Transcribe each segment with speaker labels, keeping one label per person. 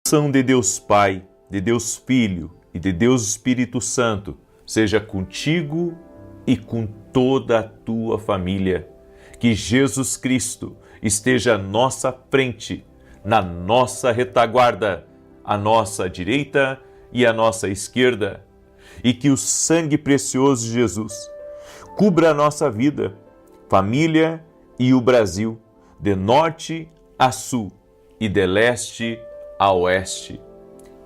Speaker 1: São de Deus Pai, de Deus Filho e de Deus Espírito Santo seja contigo e com toda a tua família. Que Jesus Cristo esteja à nossa frente, na nossa retaguarda, à nossa direita e à nossa esquerda. E que o sangue precioso de Jesus cubra a nossa vida, família e o Brasil, de norte a sul e de leste a oeste.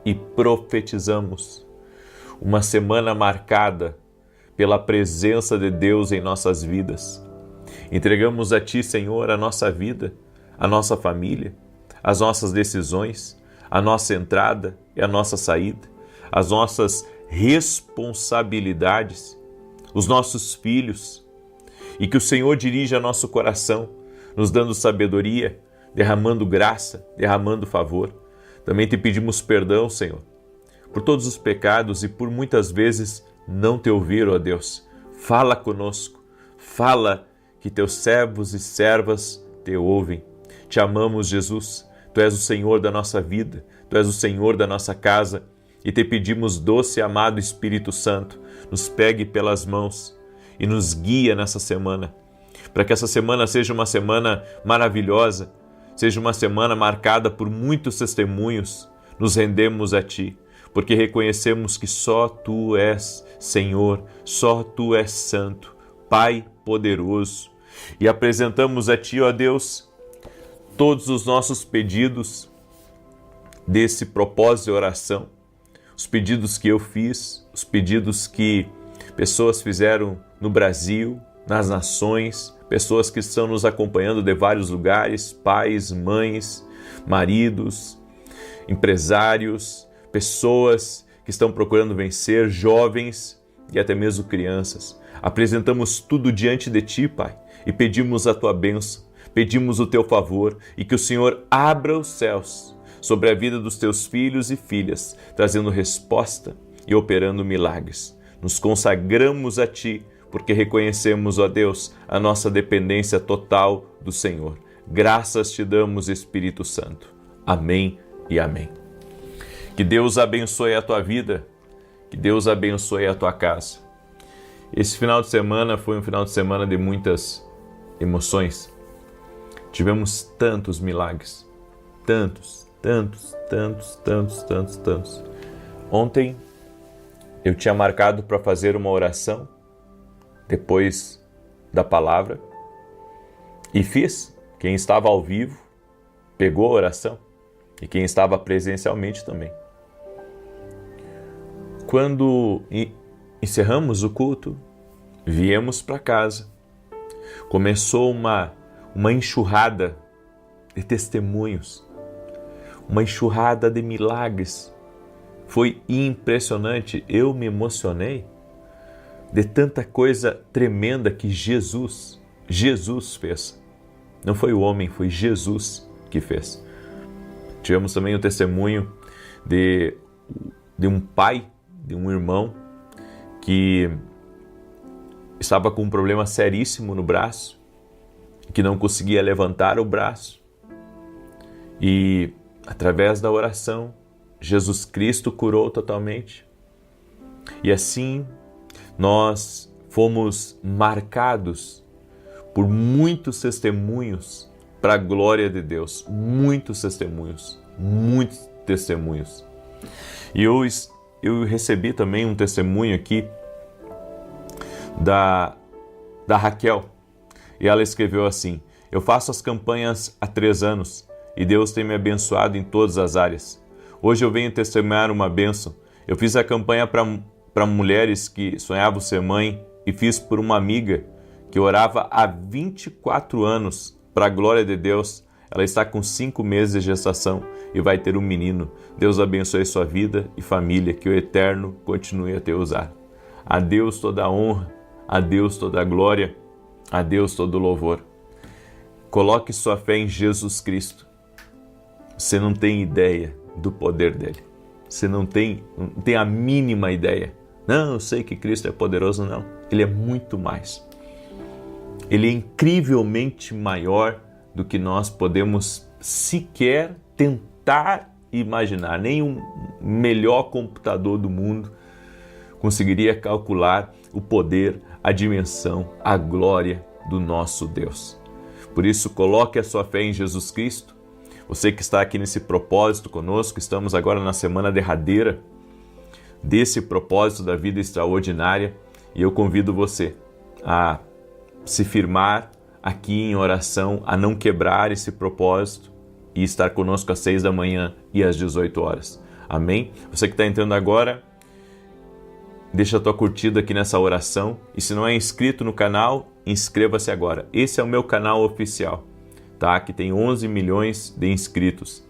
Speaker 1: E profetizamos uma semana marcada pela presença de Deus em nossas vidas. Entregamos a Ti, Senhor, a nossa vida, a nossa família, as nossas decisões, a nossa entrada e a nossa saída, as nossas responsabilidades, os nossos filhos, e que o Senhor dirija nosso coração, nos dando sabedoria, derramando graça, derramando favor. Também te pedimos perdão, Senhor, por todos os pecados e por muitas vezes não te ouvir, ó Deus. Fala conosco, fala que teus servos e servas te ouvem. Te amamos, Jesus. Tu és o Senhor da nossa vida, Tu és o Senhor da nossa casa e te pedimos, doce e amado Espírito Santo, nos pegue pelas mãos e nos guia nessa semana, para que essa semana seja uma semana maravilhosa, seja uma semana marcada por muitos testemunhos. Nos rendemos a Ti, porque reconhecemos que só Tu és Senhor, só Tu és Santo, Pai poderoso. E apresentamos a Ti, ó Deus, todos os nossos pedidos desse propósito de oração, os pedidos que eu fiz, os pedidos que pessoas fizeram no Brasil, nas nações, pessoas que estão nos acompanhando de vários lugares, pais, mães, maridos, empresários, pessoas que estão procurando vencer, jovens e até mesmo crianças. Apresentamos tudo diante de Ti, Pai, e pedimos a Tua bênção, pedimos o Teu favor e que o Senhor abra os céus sobre a vida dos Teus filhos e filhas, trazendo resposta e operando milagres. Nos consagramos a Ti, porque reconhecemos, ó Deus, a nossa dependência total do Senhor. Graças Te damos, Espírito Santo. Amém e amém. Que Deus abençoe a tua vida, que Deus abençoe a tua casa. Esse final de semana foi um final de semana de muitas emoções. Tivemos tantos milagres, tantos. Ontem eu tinha marcado para fazer uma oração depois da palavra e fiz. Quem estava ao vivo pegou a oração e quem estava presencialmente também. Quando encerramos o culto, viemos para casa. Começou uma enxurrada de testemunhos, uma enxurrada de milagres. Foi impressionante, eu me emocionei de tanta coisa tremenda que Jesus fez. Não foi o homem, foi Jesus que fez. Tivemos também o testemunho de um pai, de um irmão que estava com um problema seríssimo no braço, que não conseguia levantar o braço. E através da oração, Jesus Cristo curou totalmente. E assim, nós fomos marcados por muitos testemunhos para a glória de Deus. Muitos testemunhos. E eu recebi também um testemunho aqui da Raquel. E ela escreveu assim: eu faço as campanhas há 3 anos e Deus tem me abençoado em todas as áreas. Hoje eu venho testemunhar uma bênção. Eu fiz a campanha para mulheres que sonhavam ser mãe e fiz por uma amiga que orava há 24 anos para a glória de Deus. Ela está com 5 meses de gestação e vai ter um menino. Deus abençoe sua vida e família, que o Eterno continue a te usar. A Deus toda a honra, a Deus toda a glória, a Deus todo o louvor. Coloque sua fé em Jesus Cristo. Você não tem ideia do poder dele. Você não tem a mínima ideia. Não, eu sei que Cristo é poderoso, não. Ele é muito mais. Ele é incrivelmente maior do que nós podemos sequer tentar imaginar. Nem o melhor computador do mundo conseguiria calcular o poder, a dimensão, a glória do nosso Deus. Por isso, coloque a sua fé em Jesus Cristo. Você que está aqui nesse propósito conosco, estamos agora na semana derradeira desse propósito da vida extraordinária e eu convido você a se firmar aqui em oração, a não quebrar esse propósito e estar conosco às 6 da manhã e às 18 horas. Amém? Você que está entrando agora, deixa a tua curtida aqui nessa oração e se não é inscrito no canal, inscreva-se agora. Esse é o meu canal oficial, tá? Que tem 11 milhões de inscritos.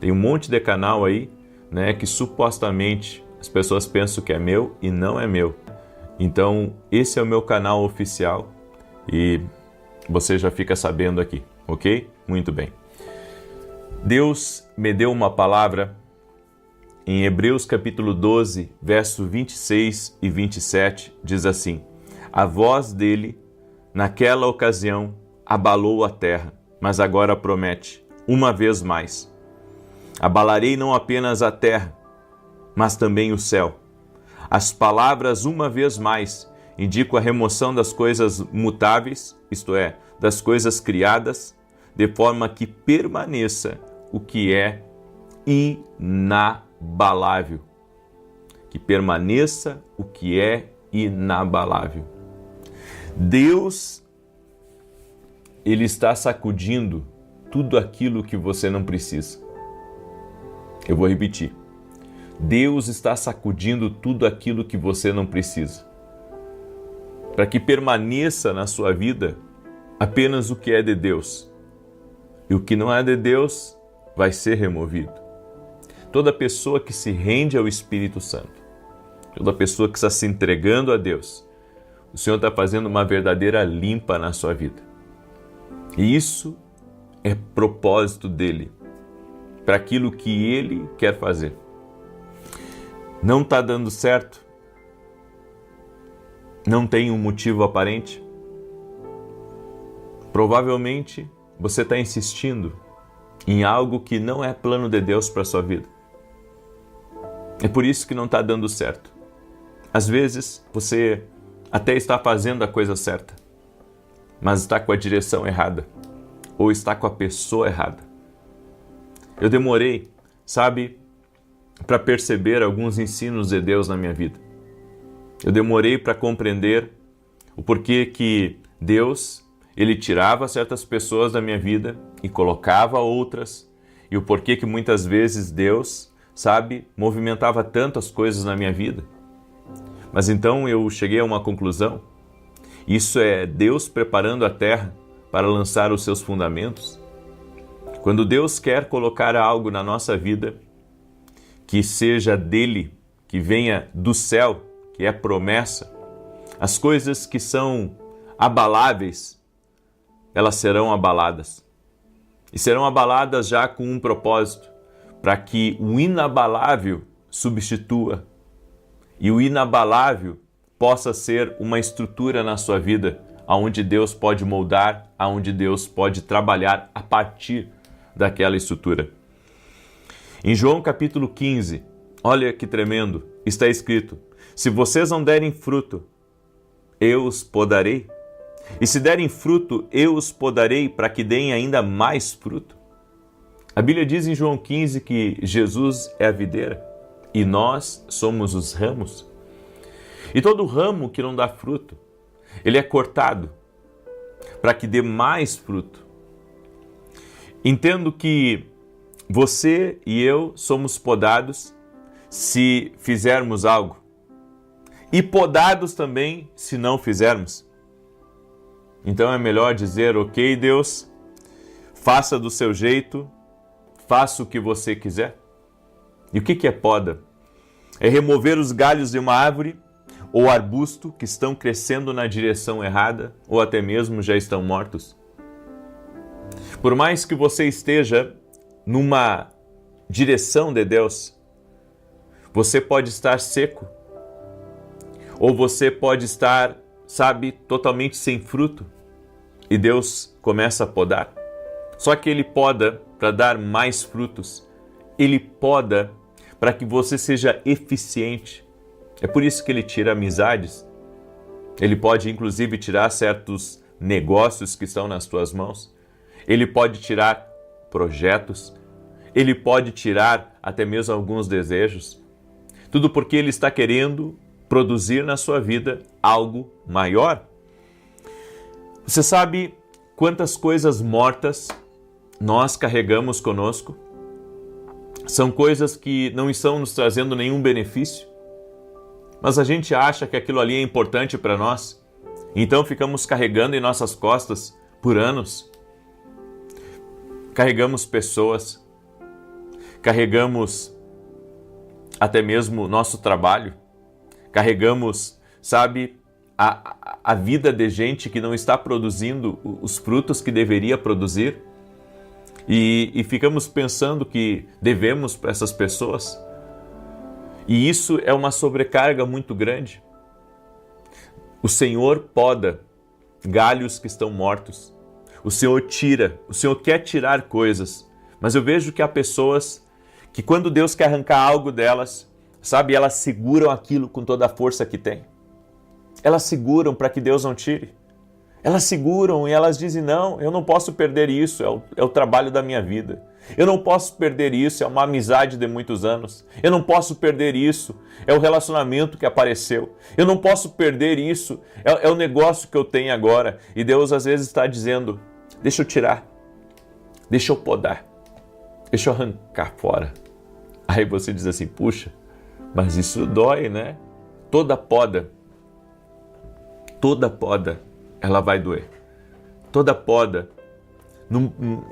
Speaker 1: Tem um monte de canal aí, né, que supostamente as pessoas pensam que é meu e não é meu. Então, esse é o meu canal oficial e você já fica sabendo aqui, ok? Muito bem. Deus me deu uma palavra em Hebreus capítulo 12, verso 26 e 27, diz assim: a voz dele, naquela ocasião, abalou a terra, mas agora promete, uma vez mais: abalarei não apenas a terra, mas também o céu. As palavras uma vez mais indicam a remoção das coisas mutáveis, isto é, das coisas criadas, de forma que permaneça o que é inabalável. Que permaneça o que é inabalável. Deus, Ele está sacudindo tudo aquilo que você não precisa. Eu vou repetir. Deus está sacudindo tudo aquilo que você não precisa, para que permaneça na sua vida apenas o que é de Deus. E o que não é de Deus vai ser removido. Toda pessoa que se rende ao Espírito Santo, toda pessoa que está se entregando a Deus, o Senhor está fazendo uma verdadeira limpa na sua vida. E isso é propósito dele, para aquilo que ele quer fazer. Não está dando certo? Não tem um motivo aparente? Provavelmente você está insistindo em algo que não é plano de Deus para a sua vida. É por isso que não está dando certo. Às vezes você até está fazendo a coisa certa, mas está com a direção errada ou está com a pessoa errada. Eu demorei, para perceber alguns ensinos de Deus na minha vida. Eu demorei para compreender o porquê que Deus, Ele tirava certas pessoas da minha vida e colocava outras, e o porquê que muitas vezes Deus, movimentava tantas coisas na minha vida. Mas então eu cheguei a uma conclusão. Isso é Deus preparando a terra para lançar os seus fundamentos. Quando Deus quer colocar algo na nossa vida, que seja dele, que venha do céu, que é promessa, as coisas que são abaláveis, elas serão abaladas. E serão abaladas já com um propósito, para que o inabalável substitua e o inabalável possa ser uma estrutura na sua vida, aonde Deus pode moldar, aonde Deus pode trabalhar a partir daquela estrutura. Em João capítulo 15, olha que tremendo, está escrito: se vocês não derem fruto, eu os podarei. E se derem fruto, eu os podarei para que deem ainda mais fruto. A Bíblia diz em João 15 que Jesus é a videira e nós somos os ramos. E todo ramo que não dá fruto, ele é cortado para que dê mais fruto. Entendo que você e eu somos podados se fizermos algo e podados também se não fizermos. Então é melhor dizer: ok, Deus, faça do seu jeito, faça o que você quiser. E o que é poda? É remover os galhos de uma árvore ou arbusto que estão crescendo na direção errada ou até mesmo já estão mortos. Por mais que você esteja numa direção de Deus, você pode estar seco ou você pode estar, totalmente sem fruto e Deus começa a podar. Só que Ele poda para dar mais frutos Ele poda para que você seja eficiente. É por isso que ele tira amizades. Ele pode, inclusive, tirar certos negócios que estão nas tuas mãos. Ele pode tirar projetos. Ele pode tirar até mesmo alguns desejos. Tudo porque ele está querendo produzir na sua vida algo maior. Você sabe quantas coisas mortas nós carregamos conosco? São coisas que não estão nos trazendo nenhum benefício, mas a gente acha que aquilo ali é importante para nós, então ficamos carregando em nossas costas por anos. Carregamos pessoas, carregamos até mesmo nosso trabalho, carregamos, a vida de gente que não está produzindo os frutos que deveria produzir. E ficamos pensando que devemos para essas pessoas. E isso é uma sobrecarga muito grande. O Senhor poda galhos que estão mortos. O Senhor tira, o Senhor quer tirar coisas. Mas eu vejo que há pessoas que quando Deus quer arrancar algo delas, elas seguram aquilo com toda a força que tem. Elas seguram para que Deus não tire. Elas seguram e elas dizem, não, eu não posso perder isso, é o trabalho da minha vida. Eu não posso perder isso, é uma amizade de muitos anos. Eu não posso perder isso, é o relacionamento que apareceu. Eu não posso perder isso, é o negócio que eu tenho agora. E Deus às vezes está dizendo, deixa eu tirar, deixa eu podar, deixa eu arrancar fora. Aí você diz assim, puxa, mas isso dói, né? Toda poda, ela vai doer. Toda poda,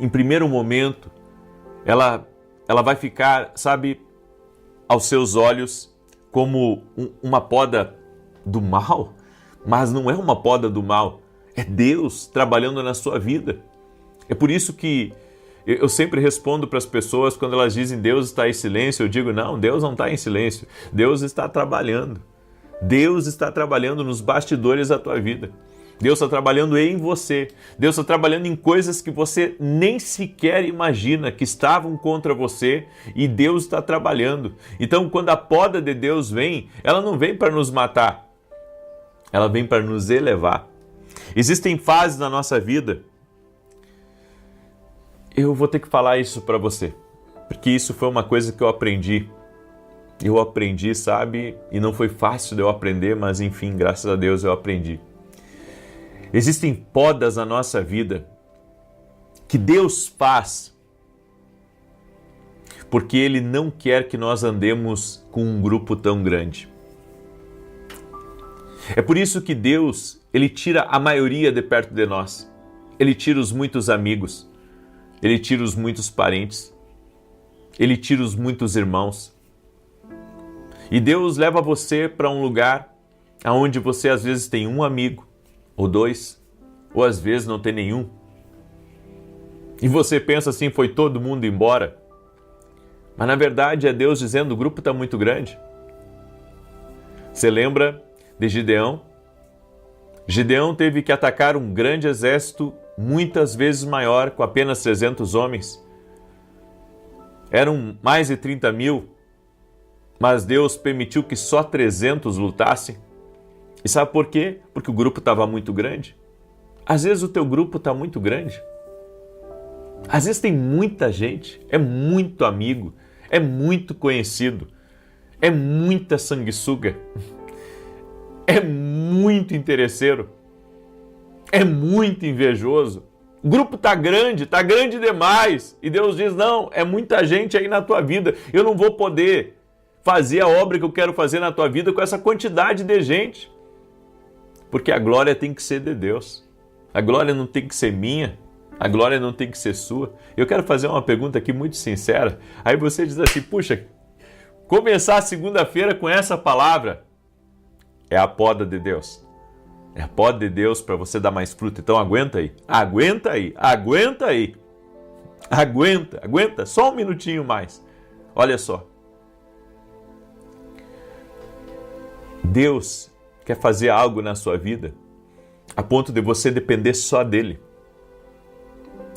Speaker 1: em primeiro momento, ela vai ficar, aos seus olhos como uma poda do mal, mas não é uma poda do mal, é Deus trabalhando na sua vida. É por isso que eu sempre respondo para as pessoas quando elas dizem Deus está em silêncio, eu digo não, Deus não está em silêncio, Deus está trabalhando. Deus está trabalhando nos bastidores da tua vida. Deus está trabalhando em você. Deus está trabalhando em coisas que você nem sequer imagina que estavam contra você e Deus está trabalhando. Então, quando a poda de Deus vem, ela não vem para nos matar. Ela vem para nos elevar. Existem fases na nossa vida. Eu vou ter que falar isso para você, porque isso foi uma coisa que eu aprendi. Eu aprendi, e não foi fácil de eu aprender, mas enfim, graças a Deus eu aprendi. Existem podas na nossa vida que Deus faz porque Ele não quer que nós andemos com um grupo tão grande. É por isso que Deus, Ele tira a maioria de perto de nós. Ele tira os muitos amigos, Ele tira os muitos parentes, Ele tira os muitos irmãos. E Deus leva você para um lugar onde você às vezes tem um amigo, ou dois, ou às vezes não tem nenhum. E você pensa assim, foi todo mundo embora. Mas na verdade é Deus dizendo, o grupo está muito grande. Você lembra de Gideão? Gideão teve que atacar um grande exército, muitas vezes maior, com apenas 300 homens. Eram mais de 30 mil. Mas Deus permitiu que só 300 lutassem. E sabe por quê? Porque o grupo estava muito grande. Às vezes o teu grupo está muito grande. Às vezes tem muita gente, é muito amigo, é muito conhecido, é muita sanguessuga, é muito interesseiro, é muito invejoso. O grupo está grande demais. E Deus diz, não, é muita gente aí na tua vida, eu não vou poder fazer a obra que eu quero fazer na tua vida com essa quantidade de gente. Porque a glória tem que ser de Deus. A glória não tem que ser minha. A glória não tem que ser sua. Eu quero fazer uma pergunta aqui muito sincera. Aí você diz assim, puxa, começar a segunda-feira com essa palavra é a poda de Deus. É a poda de Deus para você dar mais fruto. Então aguenta aí. Aguenta aí. Aguenta aí. Aguenta. Só um minutinho mais. Olha só. Deus quer fazer algo na sua vida a ponto de você depender só dele.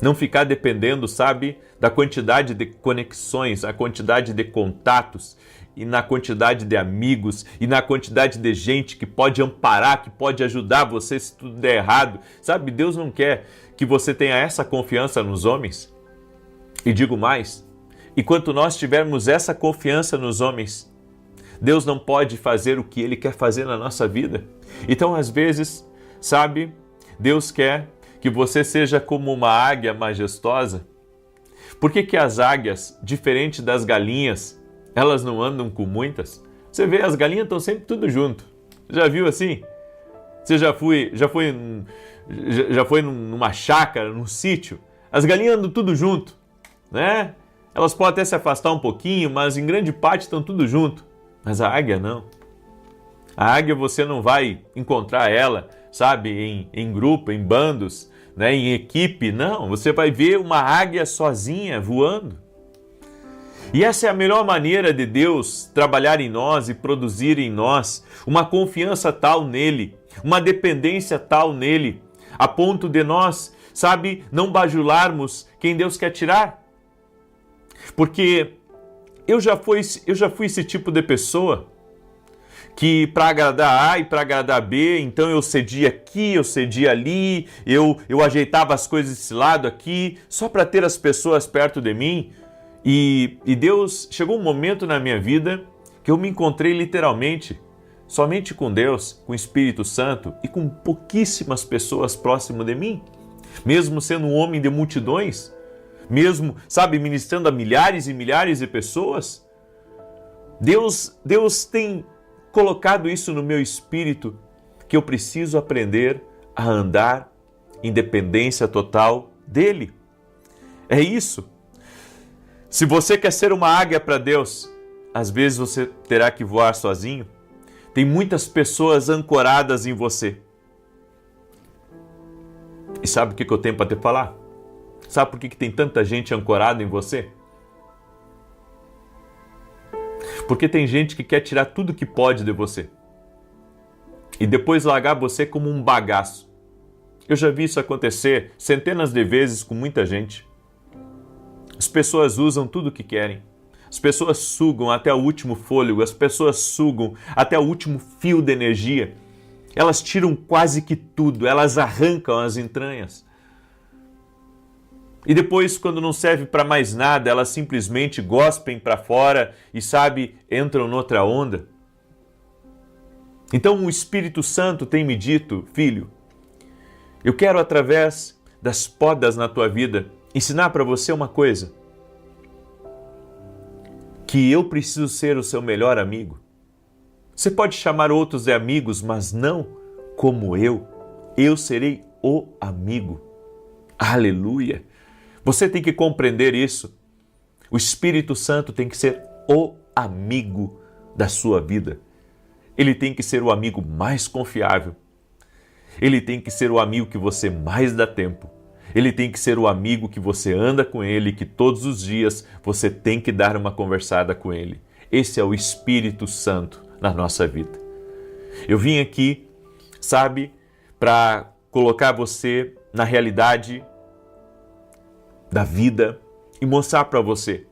Speaker 1: Não ficar dependendo, sabe, da quantidade de conexões, a quantidade de contatos, e na quantidade de amigos, e na quantidade de gente que pode amparar, que pode ajudar você se tudo der errado. Sabe, Deus não quer que você tenha essa confiança nos homens. E digo mais, enquanto nós tivermos essa confiança nos homens, Deus não pode fazer o que Ele quer fazer na nossa vida. Então, às vezes, sabe, Deus quer que você seja como uma águia majestosa. Por que as águias, diferente das galinhas, elas não andam com muitas? Você vê, as galinhas estão sempre tudo junto. Já viu assim? Você já foi numa chácara, num sítio? As galinhas andam tudo junto, né? Elas podem até se afastar um pouquinho, mas em grande parte estão tudo junto. Mas a águia não. A águia você não vai encontrar ela, sabe, em grupo, em bandos, né, em equipe. Não, você vai ver uma águia sozinha voando. E essa é a melhor maneira de Deus trabalhar em nós e produzir em nós uma confiança tal nele, uma dependência tal nele, a ponto de nós, sabe, não bajularmos quem Deus quer tirar. Porque eu já fui esse tipo de pessoa que para agradar A e para agradar B, então eu cedia aqui, eu cedia ali, eu ajeitava as coisas desse lado aqui, só para ter as pessoas perto de mim. E Deus, chegou um momento na minha vida que eu me encontrei literalmente somente com Deus, com o Espírito Santo e com pouquíssimas pessoas próximas de mim, mesmo sendo um homem de multidões, mesmo, sabe, ministrando a milhares e milhares de pessoas. Deus tem colocado isso no meu espírito, que eu preciso aprender a andar em dependência total dele. É isso. Se você quer ser uma águia para Deus, às vezes você terá que voar sozinho. Tem muitas pessoas ancoradas em você. E sabe o que eu tenho para te falar? Sabe por que tem tanta gente ancorada em você? Porque tem gente que quer tirar tudo que pode de você e depois largar você como um bagaço. Eu já vi isso acontecer centenas de vezes com muita gente. As pessoas usam tudo o que querem. As pessoas sugam até o último fôlego, as pessoas sugam até o último fio de energia. Elas tiram quase que tudo, elas arrancam as entranhas. E depois, quando não serve para mais nada, elas simplesmente gospem para fora e, sabe, entram noutra onda. Então o Espírito Santo tem me dito, filho, eu quero através das podas na tua vida ensinar para você uma coisa, que eu preciso ser o seu melhor amigo. Você pode chamar outros de amigos, mas não como eu. Eu serei o amigo. Aleluia! Você tem que compreender isso. O Espírito Santo tem que ser o amigo da sua vida. Ele tem que ser o amigo mais confiável. Ele tem que ser o amigo que você mais dá tempo. Ele tem que ser o amigo que você anda com ele, que todos os dias você tem que dar uma conversada com ele. Esse é o Espírito Santo na nossa vida. Eu vim aqui, sabe, para colocar você na realidade da vida e mostrar para você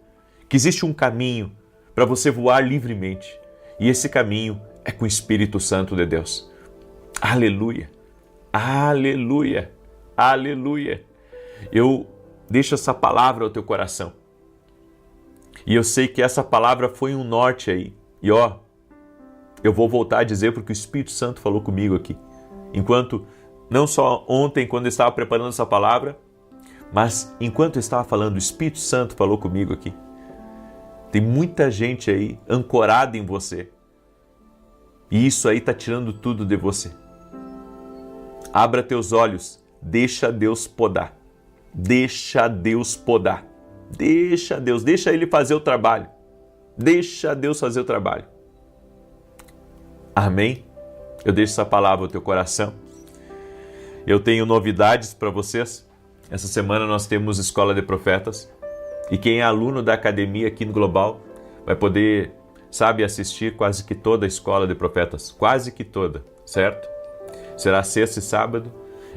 Speaker 1: que existe um caminho para você voar livremente. E esse caminho é com o Espírito Santo de Deus. Aleluia! Aleluia! Aleluia! Eu deixo essa palavra ao teu coração. E eu sei que essa palavra foi um norte aí. E eu vou voltar a dizer porque o Espírito Santo falou comigo aqui. Enquanto, não só ontem quando eu estava preparando essa palavra, mas enquanto eu estava falando, o Espírito Santo falou comigo aqui. Tem muita gente aí ancorada em você. E isso aí está tirando tudo de você. Abra teus olhos, deixa Deus podar. Deixa Deus podar. Deixa Ele fazer o trabalho. Deixa Deus fazer o trabalho. Amém? Eu deixo essa palavra ao teu coração. Eu tenho novidades para vocês. Essa semana nós temos Escola de Profetas. E quem é aluno da academia aqui no Global vai poder, sabe, assistir quase que toda a Escola de Profetas. Quase que toda, certo? Será sexta e sábado.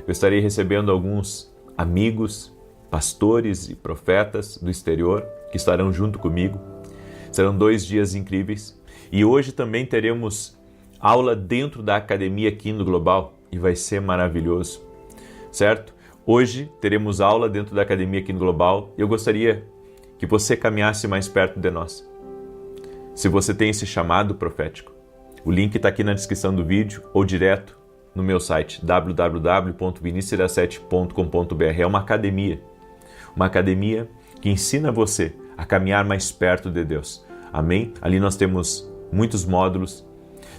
Speaker 1: Eu estarei recebendo alguns amigos pastores e profetas do exterior que estarão junto comigo. Serão 2 dias incríveis. E hoje também teremos aula dentro da Academia aqui no Global e vai ser maravilhoso, certo? Hoje teremos aula dentro da Academia aqui no Global e eu gostaria que você caminhasse mais perto de nós. Se você tem esse chamado profético, o link está aqui na descrição do vídeo ou direto no meu site www.vinicius17.com.br. É uma academia que ensina você a caminhar mais perto de Deus. Amém? Ali nós temos muitos módulos,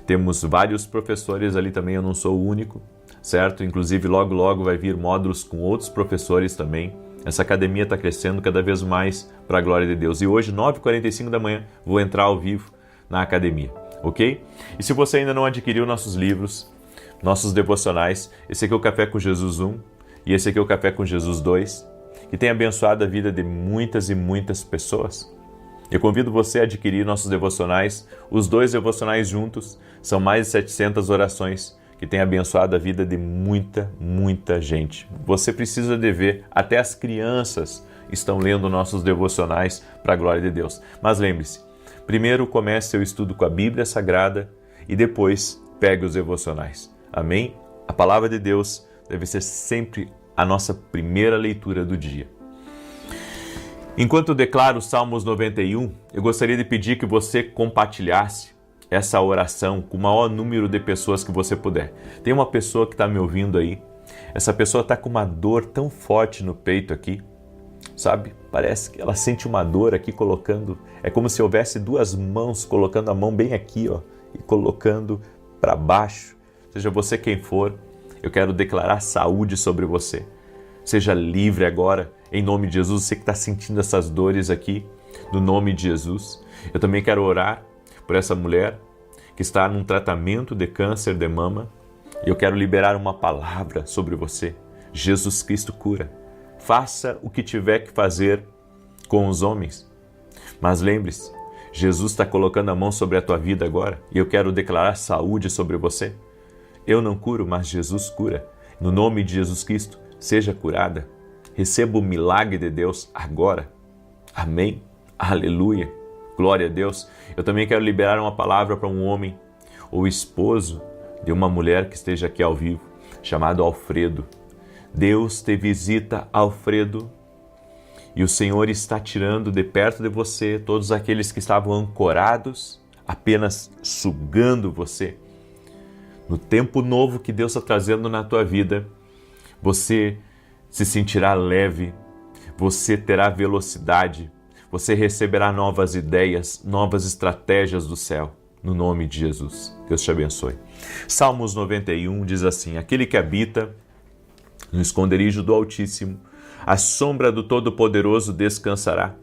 Speaker 1: temos vários professores ali também, eu não sou o único, certo? Inclusive logo vai vir módulos com outros professores também. Essa academia está crescendo cada vez mais para a glória de Deus. E hoje, 9h45 da manhã, vou entrar ao vivo na academia, ok? E se você ainda não adquiriu nossos livros, nossos devocionais, esse aqui é o Café com Jesus 1 e esse aqui é o Café com Jesus 2, que tem abençoado a vida de muitas e muitas pessoas. Eu convido você a adquirir nossos devocionais. Os 2 devocionais juntos são mais de 700 orações que têm abençoado a vida de muita gente. Você precisa de ver, até as crianças estão lendo nossos devocionais para a glória de Deus. Mas lembre-se, primeiro comece seu estudo com a Bíblia Sagrada e depois pegue os devocionais. Amém? A palavra de Deus deve ser sempre a nossa primeira leitura do dia. Enquanto eu declaro Salmos 91, eu gostaria de pedir que você compartilhasse essa oração com o maior número de pessoas que você puder. Tem uma pessoa que está me ouvindo aí, essa pessoa está com uma dor tão forte no peito aqui, sabe? Parece que ela sente uma dor aqui colocando, é como se houvesse 2 mãos colocando a mão bem aqui, ó, e colocando para baixo. Seja você quem for, eu quero declarar saúde sobre você. Seja livre agora, em nome de Jesus. Você que está sentindo essas dores aqui, no nome de Jesus. Eu também quero orar por essa mulher que está num tratamento de câncer de mama. E eu quero liberar uma palavra sobre você. Jesus Cristo cura. Faça o que tiver que fazer com os homens. Mas lembre-se, Jesus está colocando a mão sobre a tua vida agora. E eu quero declarar saúde sobre você. Eu não curo, mas Jesus cura. No nome de Jesus Cristo, seja curada. Receba o milagre de Deus agora. Amém? Aleluia. Glória a Deus. Eu também quero liberar uma palavra para um homem ou esposo de uma mulher que esteja aqui ao vivo, chamado Alfredo. Deus te visita, Alfredo, e o Senhor está tirando de perto de você todos aqueles que estavam ancorados, apenas sugando você. No tempo novo que Deus está trazendo na tua vida, você se sentirá leve, você terá velocidade, você receberá novas ideias, novas estratégias do céu, no nome de Jesus. Deus te abençoe. Salmos 91 diz assim: aquele que habita no esconderijo do Altíssimo, à sombra do Todo-Poderoso descansará.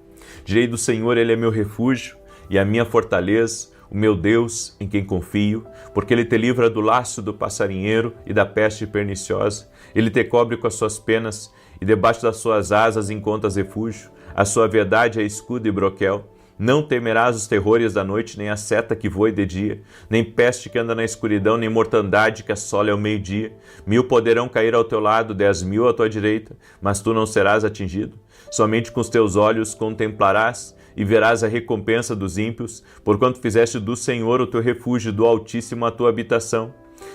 Speaker 1: Direi do Senhor, Ele é meu refúgio e a minha fortaleza, o meu Deus em quem confio, porque Ele te livra do laço do passarinheiro e da peste perniciosa. Ele te cobre com as suas penas e debaixo das suas asas encontras refúgio. A sua verdade é escudo e broquel. Não temerás os terrores da noite, nem a seta que voe de dia, nem peste que anda na escuridão, nem mortandade que assole ao meio-dia. 1000 poderão cair ao teu lado, 10.000 à tua direita, mas tu não serás atingido. Somente com os teus olhos contemplarás e verás a recompensa dos ímpios, porquanto fizeste do Senhor o teu refúgio, do Altíssimo a tua habitação.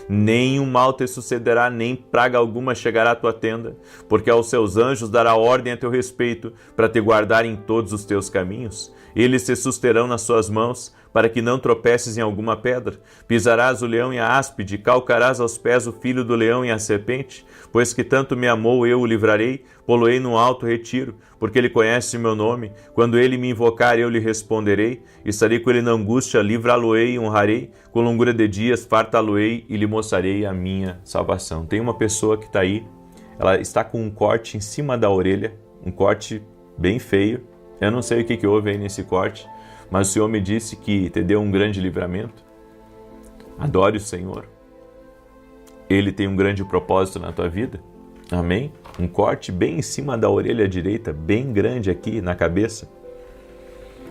Speaker 1: Nenhum mal te sucederá, nem praga alguma chegará à tua tenda, porque aos seus anjos dará ordem a teu respeito, para te guardar em todos os teus caminhos. Eles te susterão nas suas mãos, para que não tropeces em alguma pedra. Pisarás o leão e a áspide, calcarás aos pés o filho do leão e a serpente. Pois que tanto me amou, eu o livrarei, pô-lo-ei no alto retiro, porque ele conhece o meu nome. Quando ele me invocar, eu lhe responderei. Estarei com ele na angústia, livrá-lo-ei e honrarei. Com longura de dias, fartá-lo-ei e lhe mostrarei a minha salvação. Tem uma pessoa que está aí, ela está com um corte em cima da orelha, um corte bem feio. Eu não sei o que houve aí nesse corte, mas o Senhor me disse que te deu um grande livramento. Adore o Senhor. Ele tem um grande propósito na tua vida. Amém? Um corte bem em cima da orelha direita, bem grande aqui na cabeça.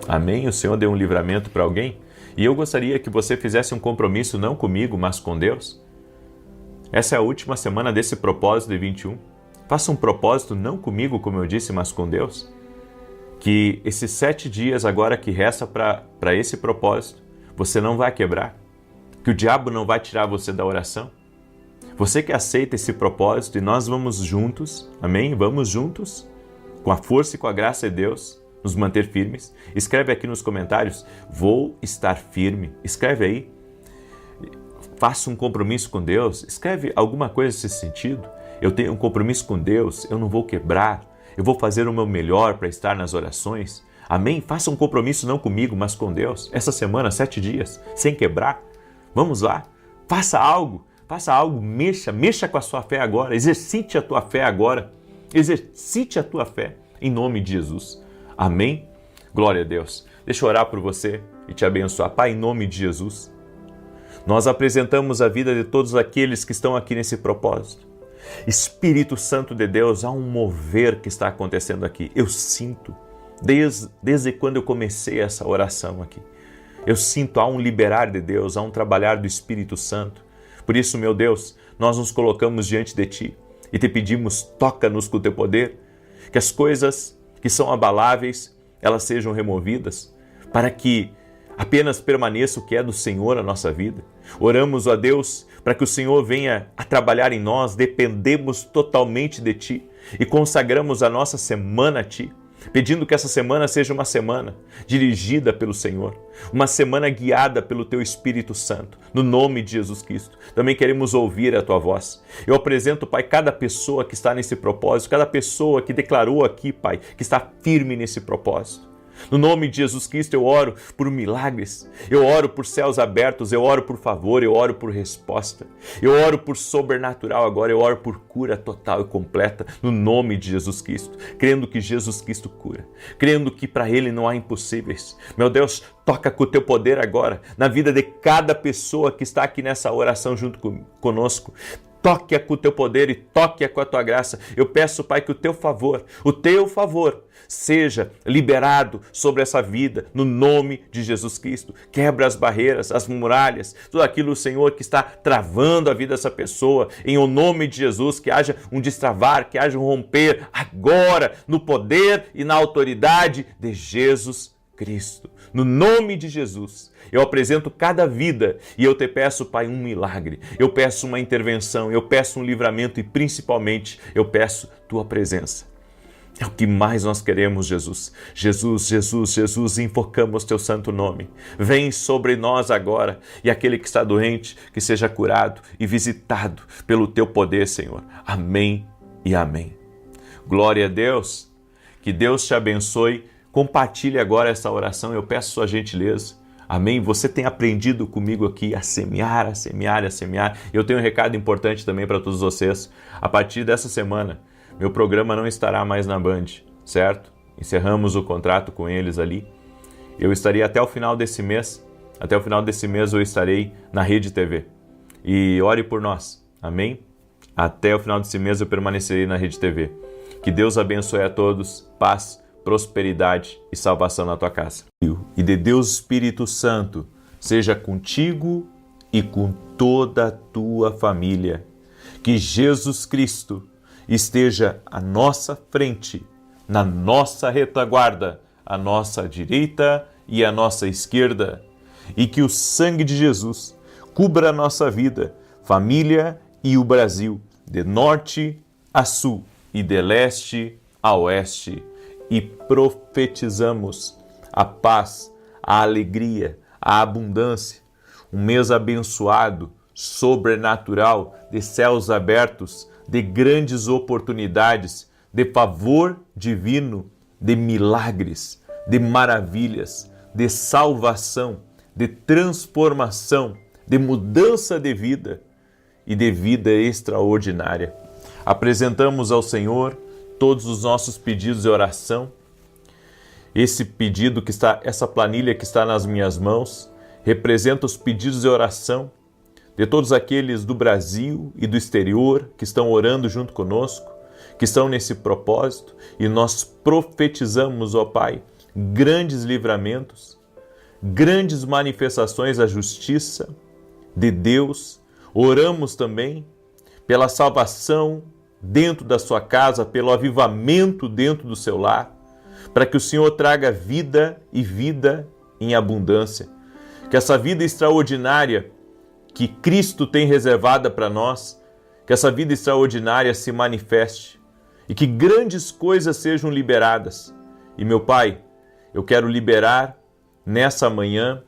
Speaker 1: Amém? O Senhor deu um livramento para alguém. E eu gostaria que você fizesse um compromisso não comigo, mas com Deus. Essa é a última semana desse propósito de 21. Faça um propósito, não comigo, como eu disse, mas com Deus. Que esses 7 dias agora que resta para esse propósito, você não vai quebrar. Que o diabo não vai tirar você da oração. Você que aceita esse propósito e nós vamos juntos, amém? Vamos juntos, com a força e com a graça de Deus, nos manter firmes. Escreve aqui nos comentários, vou estar firme. Escreve aí, faça um compromisso com Deus. Escreve alguma coisa nesse sentido. Eu tenho um compromisso com Deus, eu não vou quebrar. Eu vou fazer o meu melhor para estar nas orações. Amém? Faça um compromisso não comigo, mas com Deus. Essa semana, 7 dias, sem quebrar. Vamos lá, faça algo, mexa com a sua fé agora, exercite a tua fé agora, exercite a tua fé, em nome de Jesus. Amém? Glória a Deus. Deixa eu orar por você e te abençoar. Pai, em nome de Jesus, nós apresentamos a vida de todos aqueles que estão aqui nesse propósito. Espírito Santo de Deus, há um mover que está acontecendo aqui. Eu sinto, desde quando eu comecei essa oração aqui. Eu sinto, há um liberar de Deus, há um trabalhar do Espírito Santo. Por isso, meu Deus, nós nos colocamos diante de Ti e Te pedimos, toca-nos com o Teu poder, que as coisas que são abaláveis, elas sejam removidas, para que apenas permaneça o que é do Senhor na nossa vida. Oramos a Deus para que o Senhor venha a trabalhar em nós, dependemos totalmente de Ti e consagramos a nossa semana a Ti, pedindo que essa semana seja uma semana dirigida pelo Senhor, uma semana guiada pelo Teu Espírito Santo, no nome de Jesus Cristo. Também queremos ouvir a Tua voz. Eu apresento, Pai, cada pessoa que está nesse propósito, cada pessoa que declarou aqui, Pai, que está firme nesse propósito. No nome de Jesus Cristo, eu oro por milagres, eu oro por céus abertos, eu oro por favor, eu oro por resposta, eu oro por sobrenatural agora, eu oro por cura total e completa, no nome de Jesus Cristo, crendo que Jesus Cristo cura, crendo que para Ele não há impossíveis. Meu Deus, toca com o Teu poder agora, na vida de cada pessoa que está aqui nessa oração junto conosco. Toque-a com o Teu poder e toque-a com a Tua graça. Eu peço, Pai, que o Teu favor seja liberado sobre essa vida, no nome de Jesus Cristo. Quebra as barreiras, as muralhas, tudo aquilo, Senhor, que está travando a vida dessa pessoa. Em o nome de Jesus, que haja um destravar, que haja um romper agora, no poder e na autoridade de Jesus Cristo. No nome de Jesus, eu apresento cada vida e eu Te peço, Pai, um milagre. Eu peço uma intervenção, eu peço um livramento e principalmente eu peço Tua presença. É o que mais nós queremos, Jesus. Jesus, invocamos Teu santo nome. Vem sobre nós agora e aquele que está doente, que seja curado e visitado pelo Teu poder, Senhor. Amém e amém. Glória a Deus. Que Deus te abençoe. Compartilhe agora essa oração, eu peço sua gentileza. Amém? Você tem aprendido comigo aqui a semear, a semear, a semear. Eu tenho um recado importante também para todos vocês. A partir dessa semana, meu programa não estará mais na Band, certo? Encerramos o contrato com eles ali. Eu estarei até o final desse mês. Até o final desse mês eu estarei na Rede TV. E ore por nós. Amém? Até o final desse mês eu permanecerei na Rede TV. Que Deus abençoe a todos. Paz, prosperidade e salvação na tua casa. E de Deus Espírito Santo seja contigo e com toda a tua família. Que Jesus Cristo esteja à nossa frente, na nossa retaguarda, à nossa direita e à nossa esquerda. E que o sangue de Jesus cubra a nossa vida, família e o Brasil, de norte a sul e de leste a oeste. E profetizamos a paz, a alegria, a abundância, um mês abençoado, sobrenatural, de céus abertos, de grandes oportunidades, de favor divino, de milagres, de maravilhas, de salvação, de transformação, de mudança de vida e de vida extraordinária. Apresentamos ao Senhor todos os nossos pedidos de oração. Esse pedido que está, essa planilha que está nas minhas mãos, representa os pedidos de oração de todos aqueles do Brasil e do exterior que estão orando junto conosco, que estão nesse propósito, e nós profetizamos, ó Pai, grandes livramentos, grandes manifestações da justiça de Deus. Oramos também pela salvação dentro da sua casa, pelo avivamento dentro do seu lar, para que o Senhor traga vida e vida em abundância. Que essa vida extraordinária que Cristo tem reservada para nós, que essa vida extraordinária se manifeste e que grandes coisas sejam liberadas. E meu Pai, eu quero liberar nessa manhã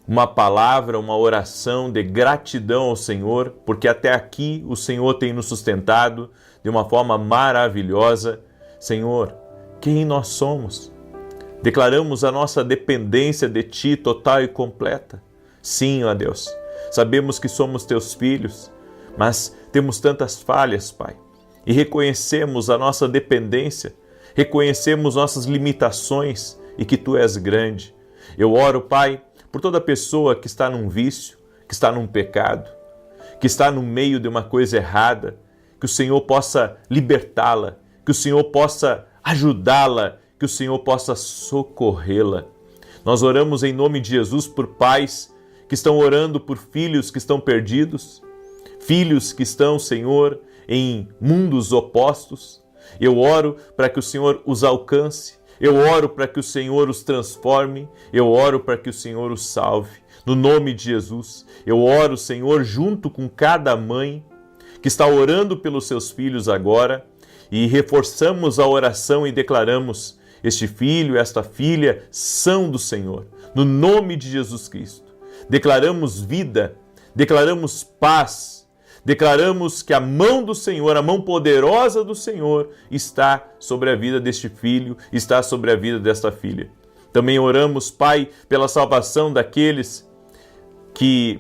Speaker 1: uma palavra, uma oração de gratidão ao Senhor, porque até aqui o Senhor tem nos sustentado de uma forma maravilhosa. Senhor, quem nós somos? Declaramos a nossa dependência de Ti total e completa. Sim, ó Deus, sabemos que somos Teus filhos, mas temos tantas falhas, Pai, e reconhecemos a nossa dependência, reconhecemos nossas limitações e que Tu és grande. Eu oro, Pai, por toda pessoa que está num vício, que está num pecado, que está no meio de uma coisa errada, que o Senhor possa libertá-la, que o Senhor possa ajudá-la, que o Senhor possa socorrê-la. Nós oramos em nome de Jesus por pais que estão orando por filhos que estão perdidos, filhos que estão, Senhor, em mundos opostos. Eu oro para que o Senhor os alcance, eu oro para que o Senhor os transforme, eu oro para que o Senhor os salve. No nome de Jesus, eu oro, Senhor, junto com cada mãe que está orando pelos seus filhos agora, e reforçamos a oração e declaramos: este filho, esta filha são do Senhor. No nome de Jesus Cristo, declaramos vida, declaramos paz, declaramos que a mão do Senhor, a mão poderosa do Senhor está sobre a vida deste filho, está sobre a vida desta filha. Também oramos, Pai, pela salvação daqueles que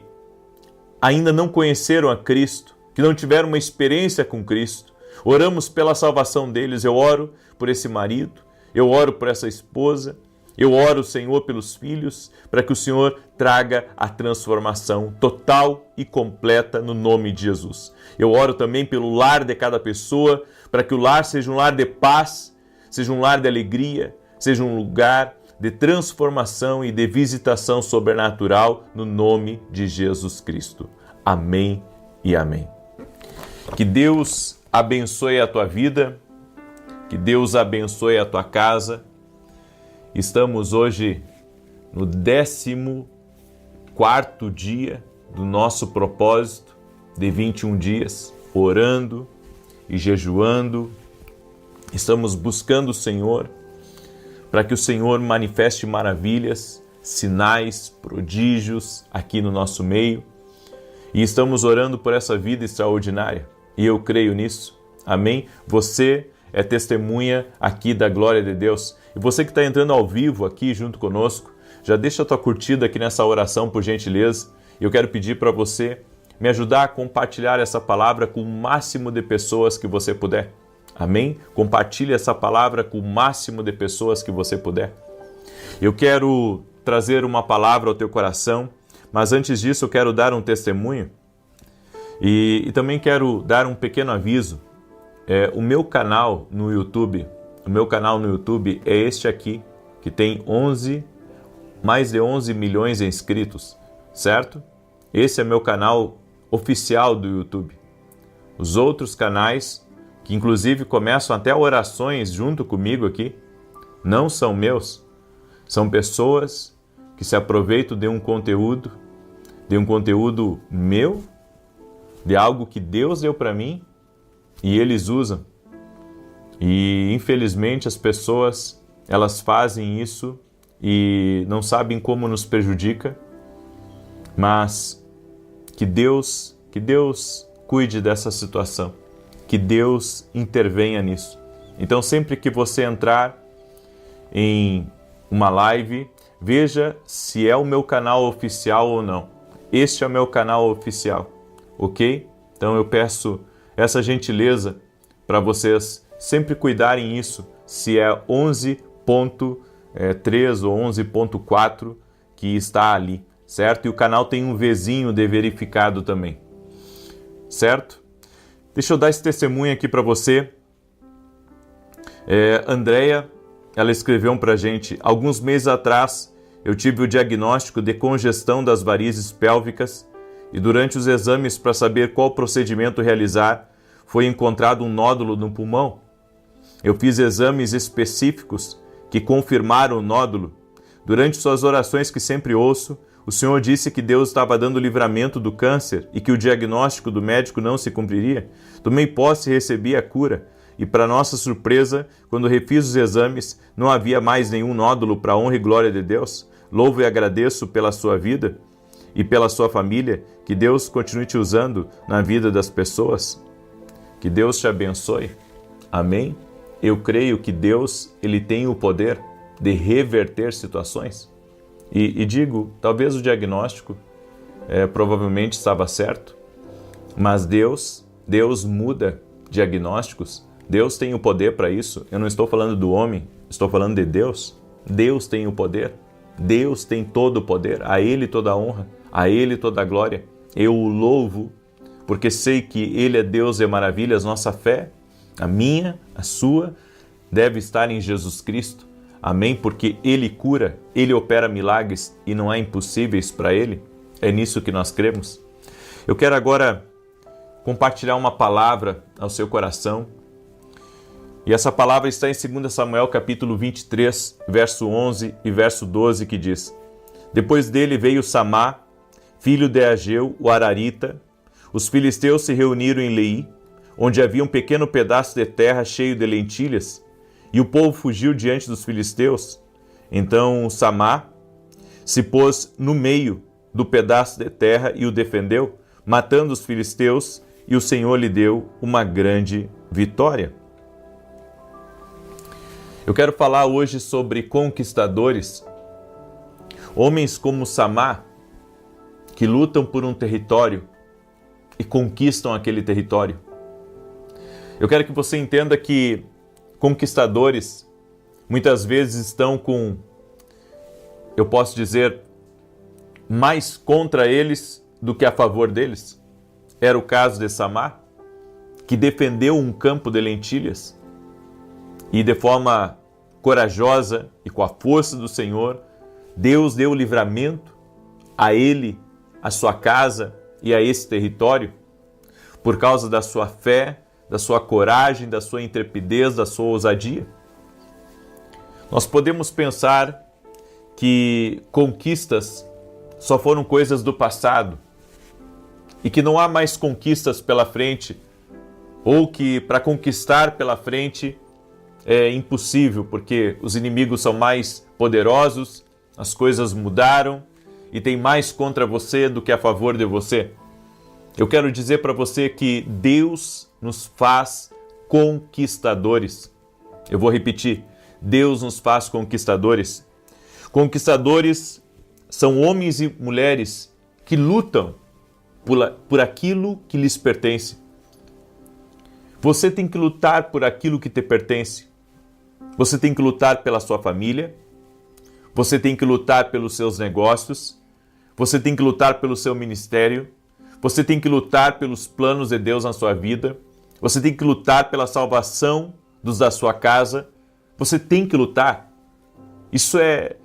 Speaker 1: ainda não conheceram a Cristo, que não tiveram uma experiência com Cristo. Oramos pela salvação deles. Eu oro por esse marido, eu oro por essa esposa, eu oro, Senhor, pelos filhos, para que o Senhor traga a transformação total e completa no nome de Jesus. Eu oro também pelo lar de cada pessoa, para que o lar seja um lar de paz, seja um lar de alegria, seja um lugar de transformação e de visitação sobrenatural no nome de Jesus Cristo. Amém e amém. Que Deus abençoe a tua vida, que Deus abençoe a tua casa. Estamos hoje no 14º dia do nosso propósito de 21 dias, orando e jejuando. Estamos buscando o Senhor para que o Senhor manifeste maravilhas, sinais, prodígios aqui no nosso meio. E estamos orando por essa vida extraordinária. E eu creio nisso. Amém? Você é testemunha aqui da glória de Deus. E você que está entrando ao vivo aqui junto conosco, já deixa a tua curtida aqui nessa oração, por gentileza. E eu quero pedir para você me ajudar a compartilhar essa palavra com o máximo de pessoas que você puder. Amém? Compartilhe essa palavra com o máximo de pessoas que você puder. Eu quero trazer uma palavra ao teu coração, mas antes disso eu quero dar um testemunho e também quero dar um pequeno aviso. O meu canal no YouTube é este aqui, que tem mais de 11 milhões de inscritos, certo? Esse é meu canal oficial do YouTube. Os outros canais, que inclusive começam até orações junto comigo aqui, não são meus. São pessoas que se aproveitam de um conteúdo meu, de algo que Deus deu para mim, e eles usam. E infelizmente as pessoas, elas fazem isso e não sabem como nos prejudica, mas que Deus cuide dessa situação, que Deus intervenha nisso. Então sempre que você entrar em uma live, veja se é o meu canal oficial ou não. Este é o meu canal oficial, ok? Então eu peço essa gentileza para vocês sempre cuidarem isso, se é 11.3 ou 11.4 que está ali, certo? E o canal tem um Vzinho de verificado também, certo? Deixa eu dar esse testemunho aqui para você. Andréia, ela escreveu para a gente: alguns meses atrás eu tive o diagnóstico de congestão das varizes pélvicas e durante os exames para saber qual procedimento realizar, foi encontrado um nódulo no pulmão. Eu fiz exames específicos que confirmaram o nódulo. Durante suas orações que sempre ouço, o Senhor disse que Deus estava dando livramento do câncer e que o diagnóstico do médico não se cumpriria. Tomei posse e recebi a cura. E, para nossa surpresa, quando refiz os exames, não havia mais nenhum nódulo para a honra e glória de Deus. Louvo e agradeço pela sua vida e pela sua família. Que Deus continue te usando na vida das pessoas. Que Deus te abençoe. Amém? Eu creio que Deus, Ele tem o poder de reverter situações. E digo, talvez o diagnóstico provavelmente estava certo, mas Deus muda diagnósticos. Deus tem o poder para isso. Eu não estou falando do homem, estou falando de Deus. Deus tem o poder. Deus tem todo o poder. A Ele toda a honra, a Ele toda a glória. Eu o louvo, porque sei que Ele é Deus e maravilhas. Nossa fé, a minha, a sua, deve estar em Jesus Cristo. Amém? Porque Ele cura, Ele opera milagres e não há impossíveis para Ele. É nisso que nós cremos. Eu quero agora compartilhar uma palavra ao seu coração. E essa palavra está em 2 Samuel capítulo 23, verso 11 e verso 12, que diz: Depois dele veio Samá, filho de Ageu, o Ararita. Os filisteus se reuniram em Leí, onde havia um pequeno pedaço de terra cheio de lentilhas, e o povo fugiu diante dos filisteus. Então Samá se pôs no meio do pedaço de terra e o defendeu, matando os filisteus, e o Senhor lhe deu uma grande vitória. Eu quero falar hoje sobre conquistadores, homens como Samá, que lutam por um território e conquistam aquele território. Eu quero que você entenda que conquistadores muitas vezes estão com, eu posso dizer, mais contra eles do que a favor deles. Era o caso de Samá, que defendeu um campo de lentilhas e de forma corajosa e com a força do Senhor, Deus deu livramento a ele, a sua casa e a esse território, por causa da sua fé, da sua coragem, da sua intrepidez, da sua ousadia. Nós podemos pensar que conquistas só foram coisas do passado e que não há mais conquistas pela frente, ou que para conquistar pela frente é impossível, porque os inimigos são mais poderosos, as coisas mudaram e tem mais contra você do que a favor de você. Eu quero dizer para você que Deus nos faz conquistadores. Eu vou repetir, Deus nos faz conquistadores. Conquistadores são homens e mulheres que lutam por aquilo que lhes pertence. Você tem que lutar por aquilo que te pertence. Você tem que lutar pela sua família. Você tem que lutar pelos seus negócios. Você tem que lutar pelo seu ministério. Você tem que lutar pelos planos de Deus na sua vida. Você tem que lutar pela salvação dos da sua casa. Você tem que lutar. Isso é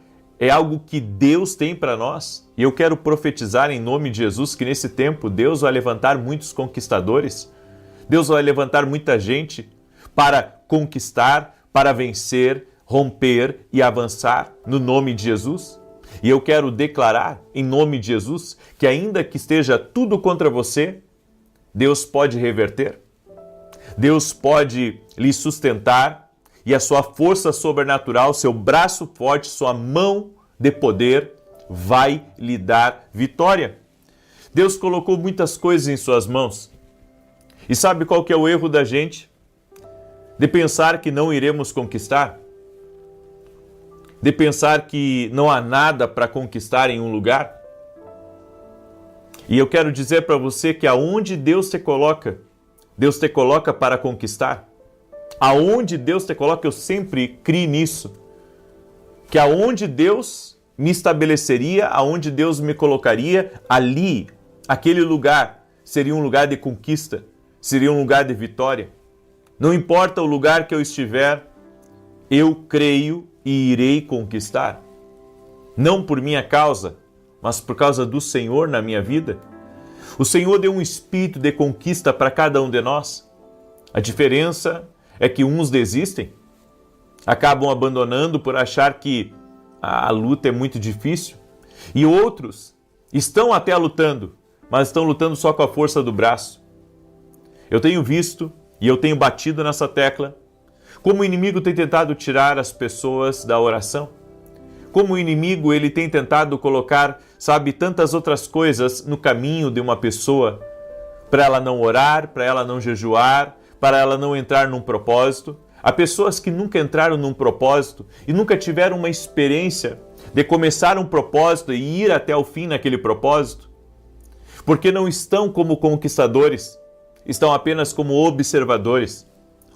Speaker 1: algo que Deus tem para nós. E eu quero profetizar em nome de Jesus que nesse tempo Deus vai levantar muitos conquistadores. Deus vai levantar muita gente para conquistar, para vencer, romper e avançar no nome de Jesus. E eu quero declarar em nome de Jesus que ainda que esteja tudo contra você, Deus pode reverter. Deus pode lhe sustentar e a sua força sobrenatural, seu braço forte, sua mão de poder vai lhe dar vitória. Deus colocou muitas coisas em suas mãos. E sabe qual que é o erro da gente? De pensar que não iremos conquistar. De pensar que não há nada para conquistar em um lugar. E eu quero dizer para você que aonde Deus te coloca para conquistar. Aonde Deus te coloca, eu sempre criei nisso. Que aonde Deus me estabeleceria, aonde Deus me colocaria, ali, aquele lugar, seria um lugar de conquista, seria um lugar de vitória. Não importa o lugar que eu estiver, eu creio e irei conquistar. Não por minha causa, mas por causa do Senhor na minha vida. O Senhor deu um espírito de conquista para cada um de nós. A diferença é que uns desistem, acabam abandonando por achar que a luta é muito difícil, e outros estão até lutando, mas estão lutando só com a força do braço. Eu tenho visto e eu tenho batido nessa tecla como o inimigo tem tentado tirar as pessoas da oração, como o inimigo ele tem tentado colocar, tantas outras coisas no caminho de uma pessoa para ela não orar, para ela não jejuar, para ela não entrar num propósito. Há pessoas que nunca entraram num propósito e nunca tiveram uma experiência de começar um propósito e ir até o fim naquele propósito, porque não estão como conquistadores, estão apenas como observadores.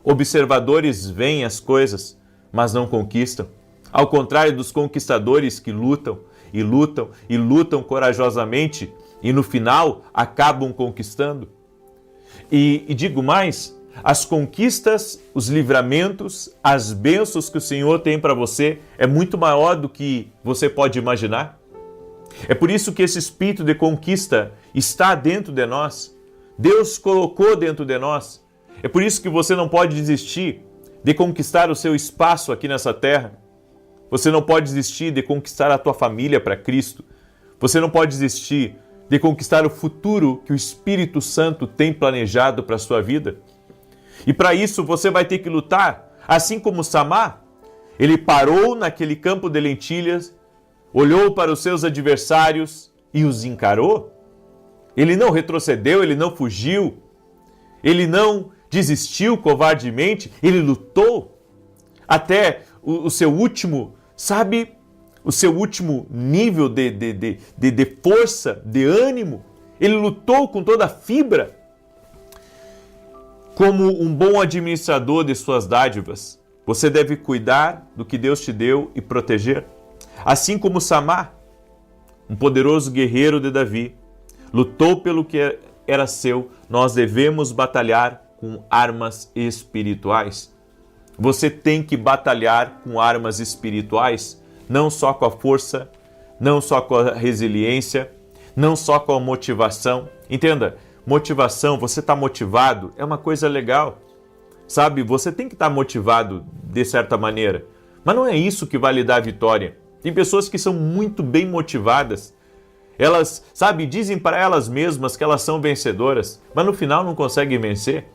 Speaker 1: Observadores veem as coisas, mas não conquistam. Ao contrário dos conquistadores que lutam e lutam e lutam corajosamente e no final acabam conquistando. E digo mais, as conquistas, os livramentos, as bênçãos que o Senhor tem para você é muito maior do que você pode imaginar. É por isso que esse espírito de conquista está dentro de nós. Deus colocou dentro de nós. É por isso que você não pode desistir de conquistar o seu espaço aqui nessa terra. Você não pode desistir de conquistar a tua família para Cristo. Você não pode desistir de conquistar o futuro que o Espírito Santo tem planejado para a sua vida. E para isso você vai ter que lutar, assim como Samar. Ele parou naquele campo de lentilhas, olhou para os seus adversários e os encarou. Ele não retrocedeu, ele não fugiu, ele não desistiu covardemente, ele lutou até o seu último, o seu último nível de força, de ânimo. Ele lutou com toda a fibra. Como um bom administrador de suas dádivas, você deve cuidar do que Deus te deu e proteger. Assim como Samar, um poderoso guerreiro de Davi, lutou pelo que era seu, nós devemos batalhar com armas espirituais. Você tem que batalhar com armas espirituais, não só com a força, não só com a resiliência, não só com a motivação. Entenda, motivação, você está motivado, é uma coisa legal. Você tem que estar motivado de certa maneira, mas não é isso que vai lhe dar a vitória. Tem pessoas que são muito bem motivadas, elas, dizem para elas mesmas que elas são vencedoras, mas no final não conseguem vencer,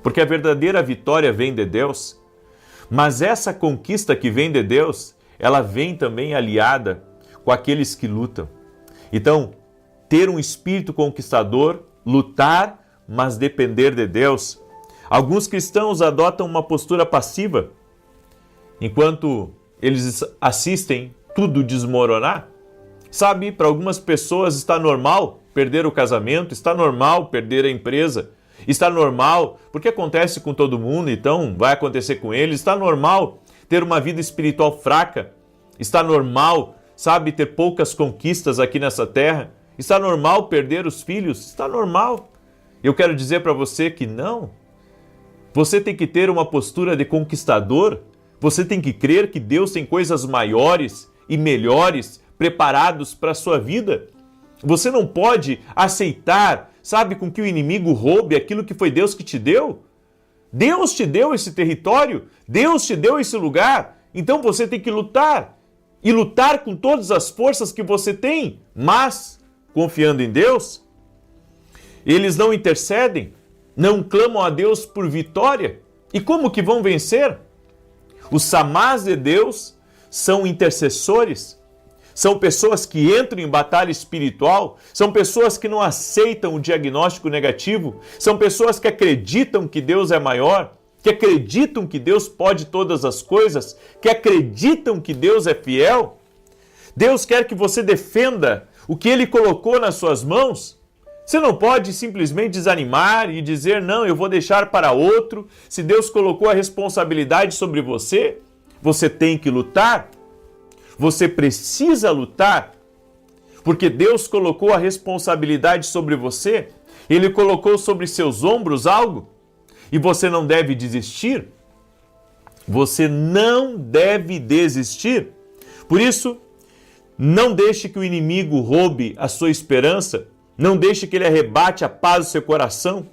Speaker 1: porque a verdadeira vitória vem de Deus. Mas essa conquista que vem de Deus, ela vem também aliada com aqueles que lutam. Então, ter um espírito conquistador, lutar, mas depender de Deus. Alguns cristãos adotam uma postura passiva, enquanto eles assistem tudo desmoronar. Para algumas pessoas está normal perder o casamento, está normal perder a empresa, está normal, porque acontece com todo mundo, então vai acontecer com eles. Está normal ter uma vida espiritual fraca, está normal, ter poucas conquistas aqui nessa terra, está normal perder os filhos, está normal. Eu quero dizer para você que não. Você tem que ter uma postura de conquistador, você tem que crer que Deus tem coisas maiores e melhores preparados para a sua vida. Você não pode aceitar, com que o inimigo roube aquilo que foi Deus que te deu. Deus te deu esse território, Deus te deu esse lugar, então você tem que lutar. E lutar com todas as forças que você tem, mas confiando em Deus. Eles não intercedem, não clamam a Deus por vitória. E como que vão vencer? Os Samás de Deus são intercessores, são pessoas que entram em batalha espiritual, são pessoas que não aceitam o diagnóstico negativo, são pessoas que acreditam que Deus é maior, que acreditam que Deus pode todas as coisas, que acreditam que Deus é fiel. Deus quer que você defenda o que Ele colocou nas suas mãos. Você não pode simplesmente desanimar e dizer, não, eu vou deixar para outro. Se Deus colocou a responsabilidade sobre você, você tem que lutar. Você precisa lutar, porque Deus colocou a responsabilidade sobre você. Ele colocou sobre seus ombros algo e você não deve desistir. Você não deve desistir. Por isso, não deixe que o inimigo roube a sua esperança. Não deixe que ele arrebate a paz do seu coração.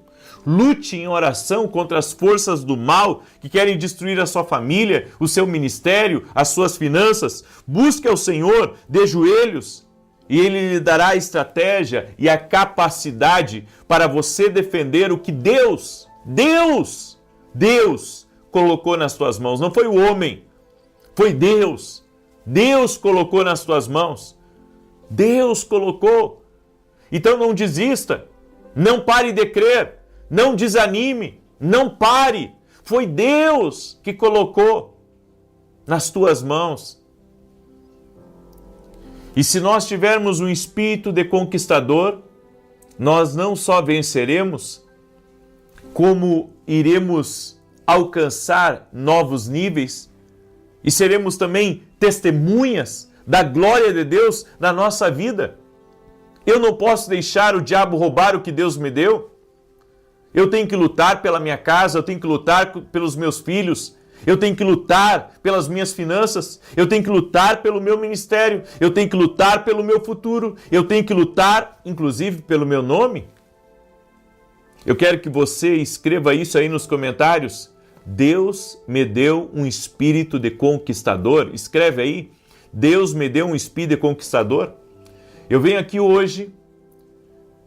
Speaker 1: Lute em oração contra as forças do mal que querem destruir a sua família, o seu ministério, as suas finanças. Busque ao Senhor de joelhos e Ele lhe dará a estratégia e a capacidade para você defender o que Deus colocou nas tuas mãos. Não foi o homem, foi Deus. Deus colocou nas tuas mãos. Deus colocou. Então não desista, não pare de crer, não desanime, não pare. Foi Deus que colocou nas tuas mãos. E se nós tivermos um espírito de conquistador, nós não só venceremos, como iremos alcançar novos níveis e seremos também testemunhas da glória de Deus na nossa vida. Eu não posso deixar o diabo roubar o que Deus me deu. Eu tenho que lutar pela minha casa, eu tenho que lutar pelos meus filhos, eu tenho que lutar pelas minhas finanças, eu tenho que lutar pelo meu ministério, eu tenho que lutar pelo meu futuro, eu tenho que lutar, inclusive, pelo meu nome. Eu quero que você escreva isso aí nos comentários. Deus me deu um espírito de conquistador. Escreve aí. Deus me deu um espírito de conquistador. Eu venho aqui hoje,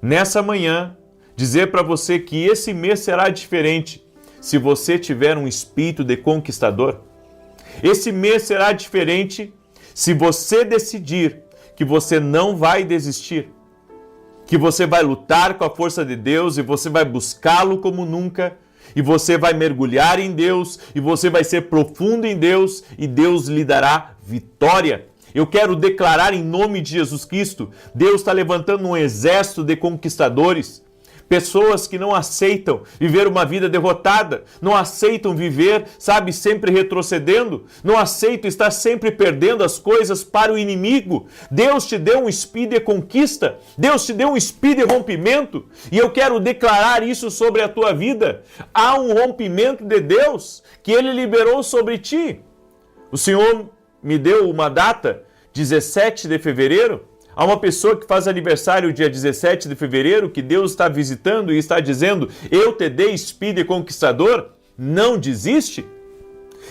Speaker 1: nessa manhã, dizer para você que esse mês será diferente se você tiver um espírito de conquistador. Esse mês será diferente se você decidir que você não vai desistir, que você vai lutar com a força de Deus e você vai buscá-lo como nunca, e você vai mergulhar em Deus, e você vai ser profundo em Deus, e Deus lhe dará vitória. Eu quero declarar em nome de Jesus Cristo, Deus está levantando um exército de conquistadores, pessoas que não aceitam viver uma vida derrotada, não aceitam viver, sempre retrocedendo, não aceitam estar sempre perdendo as coisas para o inimigo. Deus te deu um espírito de conquista, Deus te deu um espírito de rompimento, e eu quero declarar isso sobre a tua vida. Há um rompimento de Deus que Ele liberou sobre ti. O Senhor me deu uma data, 17 de fevereiro, há uma pessoa que faz aniversário dia 17 de fevereiro, que Deus está visitando e está dizendo, eu te dei espírito de conquistador, não desiste.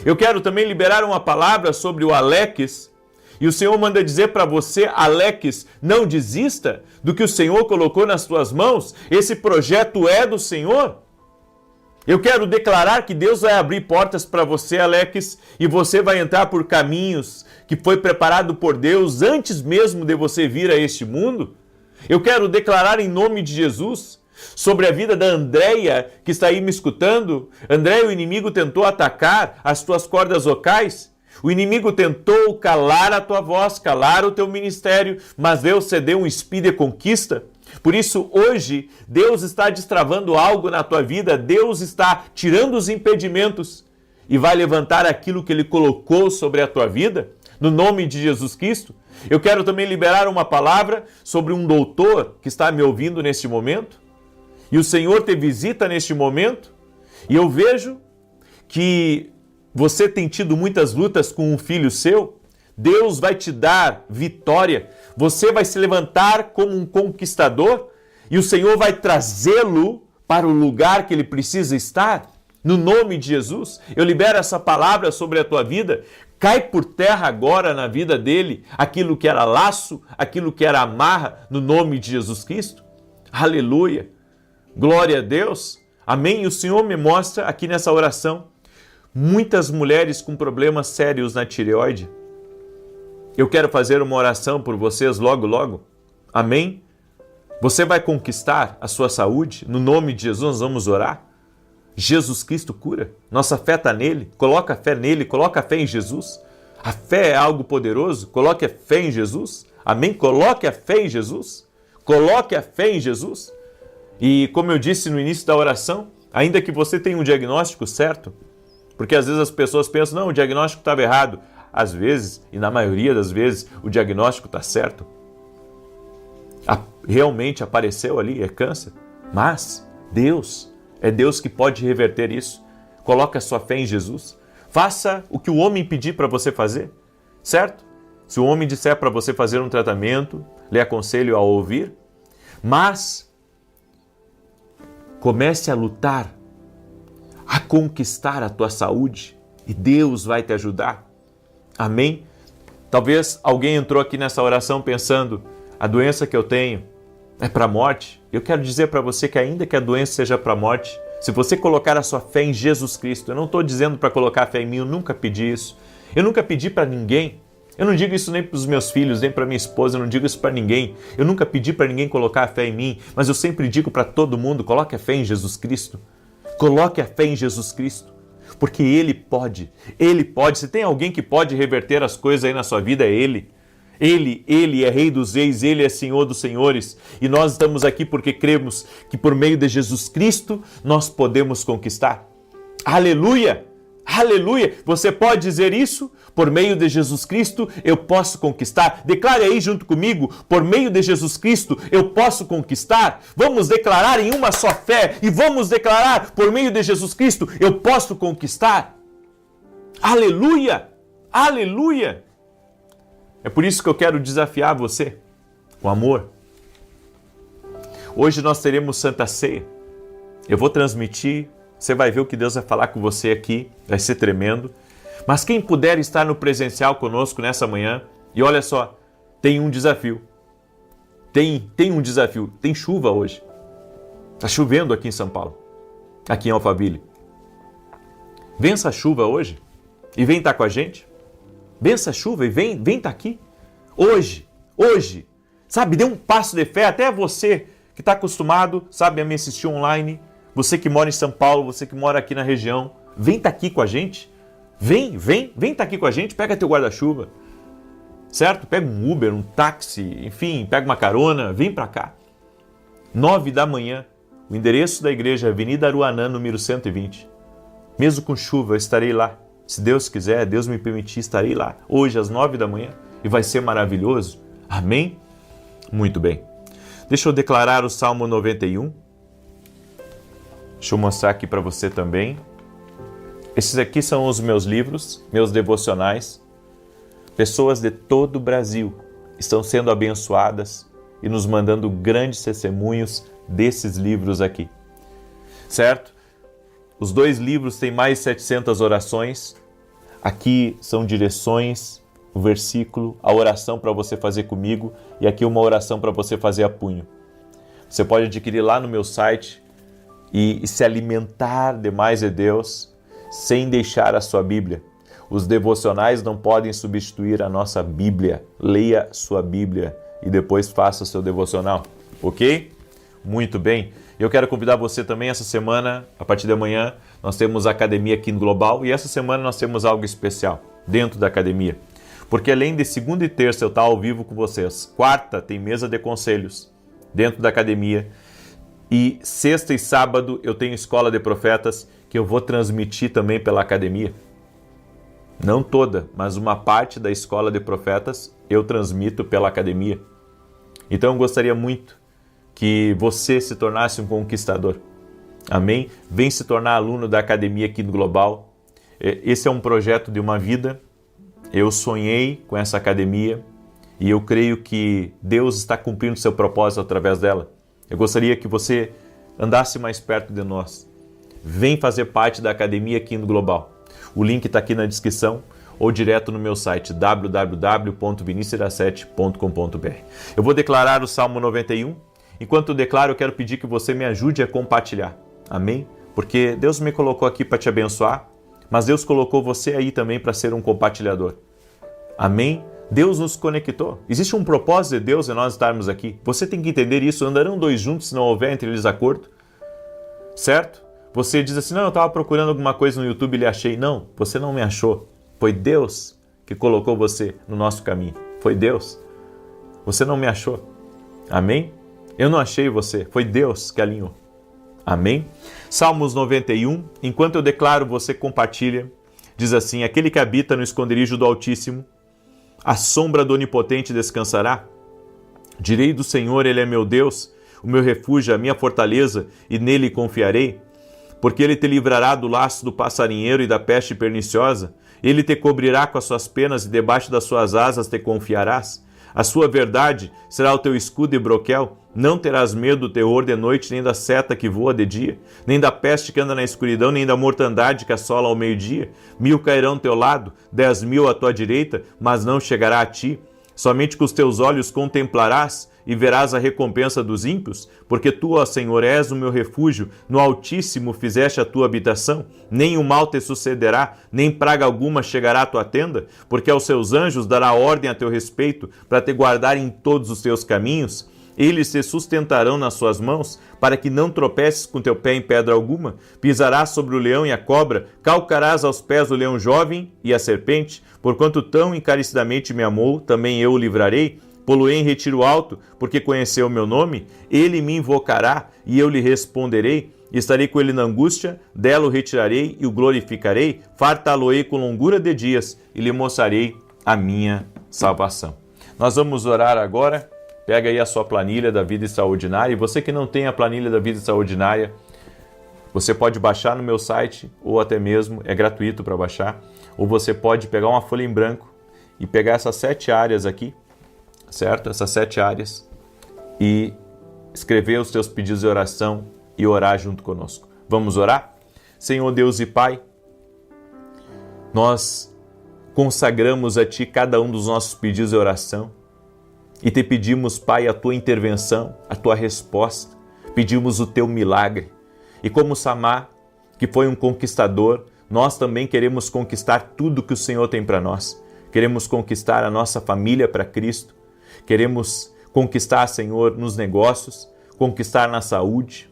Speaker 1: Eu quero também liberar uma palavra sobre o Alex, e o Senhor manda dizer para você, Alex, não desista do que o Senhor colocou nas tuas mãos, esse projeto é do Senhor. Eu quero declarar que Deus vai abrir portas para você, Alex, e você vai entrar por caminhos que foi preparado por Deus antes mesmo de você vir a este mundo. Eu quero declarar em nome de Jesus sobre a vida da Andréia, que está aí me escutando. Andréia, o inimigo tentou atacar as tuas cordas vocais. O inimigo tentou calar a tua voz, calar o teu ministério, mas Deus te deu um espírito de conquista. Por isso, hoje, Deus está destravando algo na tua vida, Deus está tirando os impedimentos e vai levantar aquilo que Ele colocou sobre a tua vida, no nome de Jesus Cristo. Eu quero também liberar uma palavra sobre um doutor que está me ouvindo neste momento, e o Senhor te visita neste momento, e eu vejo que você tem tido muitas lutas com um filho seu. Deus vai te dar vitória, você vai se levantar como um conquistador e o Senhor vai trazê-lo para o lugar que ele precisa estar, no nome de Jesus. Eu libero essa palavra sobre a tua vida, cai por terra agora na vida dele, aquilo que era laço, aquilo que era amarra, no nome de Jesus Cristo. Aleluia, glória a Deus, amém. E o Senhor me mostra aqui nessa oração, muitas mulheres com problemas sérios na tireoide. Eu quero fazer uma oração por vocês logo, logo. Amém? Você vai conquistar a sua saúde. No nome de Jesus, nós vamos orar. Jesus Cristo cura. Nossa fé está nele. Coloca a fé nele, coloca a fé em Jesus. A fé é algo poderoso. Coloque a fé em Jesus. Amém? Coloque a fé em Jesus. Coloque a fé em Jesus. E como eu disse no início da oração, ainda que você tenha um diagnóstico certo, porque às vezes as pessoas pensam, não, o diagnóstico estava errado. Às vezes, e na maioria das vezes, o diagnóstico está certo. Realmente apareceu ali, é câncer. Mas Deus, é Deus que pode reverter isso. Coloque a sua fé em Jesus. Faça o que o homem pedir para você fazer, certo? Se o homem disser para você fazer um tratamento, lhe aconselho a ouvir. Mas Comece a lutar, a conquistar a tua saúde e Deus vai te ajudar. Amém? Talvez alguém entrou aqui nessa oração pensando, a doença que eu tenho é para a morte. Eu quero dizer para você que ainda que a doença seja para a morte, se você colocar a sua fé em Jesus Cristo, eu não estou dizendo para colocar a fé em mim, eu nunca pedi isso. Eu nunca pedi para ninguém. Eu não digo isso nem para os meus filhos, nem para minha esposa, eu não digo isso para ninguém. Eu nunca pedi para ninguém colocar a fé em mim, mas eu sempre digo para todo mundo, coloque a fé em Jesus Cristo. Coloque a fé em Jesus Cristo, porque Ele pode. Ele pode. Se tem alguém que pode reverter as coisas aí na sua vida, é Ele. Ele é Rei dos Reis, Ele é Senhor dos Senhores. E nós estamos aqui porque cremos que por meio de Jesus Cristo nós podemos conquistar. Aleluia! Aleluia! Você pode dizer isso? Por meio de Jesus Cristo eu posso conquistar. Declare aí junto comigo, por meio de Jesus Cristo eu posso conquistar. Vamos declarar em uma só fé e vamos declarar, por meio de Jesus Cristo eu posso conquistar. Aleluia! Aleluia! É por isso que eu quero desafiar você, com amor. Hoje nós teremos Santa Ceia. Eu vou transmitir, você vai ver o que Deus vai falar com você aqui, vai ser tremendo. Mas quem puder estar no presencial conosco nessa manhã, e olha só, tem um desafio. Tem um desafio. Tem chuva hoje. Está chovendo aqui em São Paulo, aqui em Alphaville. Vença a chuva hoje e vem estar com a gente. Vença a chuva e vem estar aqui. Hoje. Sabe, dê um passo de fé. Até você que está acostumado, sabe, a me assistir online. Você que mora em São Paulo, você que mora aqui na região. Vem estar aqui com a gente. Vem estar aqui com a gente. Pega teu guarda-chuva. Certo? Pega um Uber, um táxi, enfim, pega uma carona. Vem para cá. 9 da manhã. O endereço da igreja é Avenida Aruanã, número 120. Mesmo com chuva, eu estarei lá. Se Deus quiser, Deus me permitir, estarei lá hoje às 9 da manhã e vai ser maravilhoso. Amém? Muito bem. Deixa eu declarar o Salmo 91. Deixa eu mostrar aqui para você também. Esses aqui são os meus livros, meus devocionais. Pessoas de todo o Brasil estão sendo abençoadas e nos mandando grandes testemunhos desses livros aqui. Certo? Os 2 livros têm mais de 700 orações. Aqui são direções, o versículo, a oração para você fazer comigo e aqui uma oração para você fazer a punho. Você pode adquirir lá no meu site e se alimentar demais de Deus sem deixar a sua Bíblia. Os devocionais não podem substituir a nossa Bíblia. Leia sua Bíblia e depois faça o seu devocional, ok? Muito bem. Eu quero convidar você também essa semana, a partir de amanhã, nós temos a Academia aqui no Global e essa semana nós temos algo especial dentro da Academia. Porque além de segunda e terça eu estar ao vivo com vocês, quarta tem mesa de conselhos dentro da Academia e sexta e sábado eu tenho Escola de Profetas que eu vou transmitir também pela Academia. Não toda, mas uma parte da Escola de Profetas eu transmito pela Academia. Então eu gostaria muito que você se tornasse um conquistador. Amém? Vem se tornar aluno da Academia aqui no Global. Esse é um projeto de uma vida. Eu sonhei com essa academia e eu creio que Deus está cumprindo seu propósito através dela. Eu gostaria que você andasse mais perto de nós. Vem fazer parte da Academia aqui no Global. O link está aqui na descrição ou direto no meu site www.vinicius17.com.br. Eu vou declarar o Salmo 91. Enquanto eu declaro, eu quero pedir que você me ajude a compartilhar. Amém? Porque Deus me colocou aqui para te abençoar, mas Deus colocou você aí também para ser um compartilhador. Amém? Deus nos conectou. Existe um propósito de Deus em nós estarmos aqui. Você tem que entender isso. Andarão 2 juntos se não houver entre eles acordo. Certo? Você diz assim, não, eu estava procurando alguma coisa no YouTube e lhe achei. Não, você não me achou. Foi Deus que colocou você no nosso caminho. Foi Deus. Você não me achou. Amém? Eu não achei você, foi Deus que alinhou. Amém? Salmos 91, enquanto eu declaro, você compartilha. Diz assim, aquele que habita no esconderijo do Altíssimo, a sombra do Onipotente descansará. Direi do Senhor, Ele é meu Deus, o meu refúgio, a minha fortaleza, e nele confiarei. Porque Ele te livrará do laço do passarinheiro e da peste perniciosa. Ele te cobrirá com as suas penas e debaixo das suas asas te confiarás. A sua verdade será o teu escudo e broquel. Não terás medo do terror de noite, nem da seta que voa de dia, nem da peste que anda na escuridão, nem da mortandade que assola ao meio-dia. 1000 cairão ao teu lado, 10.000 à tua direita, mas não chegará a ti. Somente com os teus olhos contemplarás e verás a recompensa dos ímpios, porque tu, ó Senhor, és o meu refúgio, no Altíssimo fizeste a tua habitação, nem o mal te sucederá, nem praga alguma chegará à tua tenda, porque aos seus anjos dará ordem a teu respeito, para te guardar em todos os teus caminhos. Eles te sustentarão nas suas mãos, para que não tropeces com teu pé em pedra alguma. Pisarás sobre o leão e a cobra, calcarás aos pés o leão jovem e a serpente. Porquanto tão encarecidamente me amou, também eu o livrarei. Pô-lo-ei em retiro alto, porque conheceu o meu nome. Ele me invocará, e eu lhe responderei. Estarei com ele na angústia, dela o retirarei e o glorificarei. Fartá-lo-ei com longura de dias, e lhe mostrarei a minha salvação. Nós vamos orar agora. Pega aí a sua planilha da Vida Extraordinária. E você que não tem a planilha da Vida Extraordinária, você pode baixar no meu site, ou até mesmo, é gratuito para baixar, ou você pode pegar uma folha em branco e pegar essas 7 áreas aqui, certo? Essas 7 áreas, e escrever os teus pedidos de oração e orar junto conosco. Vamos orar? Senhor Deus e Pai, nós consagramos a Ti cada um dos nossos pedidos de oração, e te pedimos, Pai, a Tua intervenção, a Tua resposta. Pedimos o Teu milagre. E como Samar, que foi um conquistador, nós também queremos conquistar tudo que o Senhor tem para nós. Queremos conquistar a nossa família para Cristo. Queremos conquistar, Senhor, nos negócios, conquistar na saúde,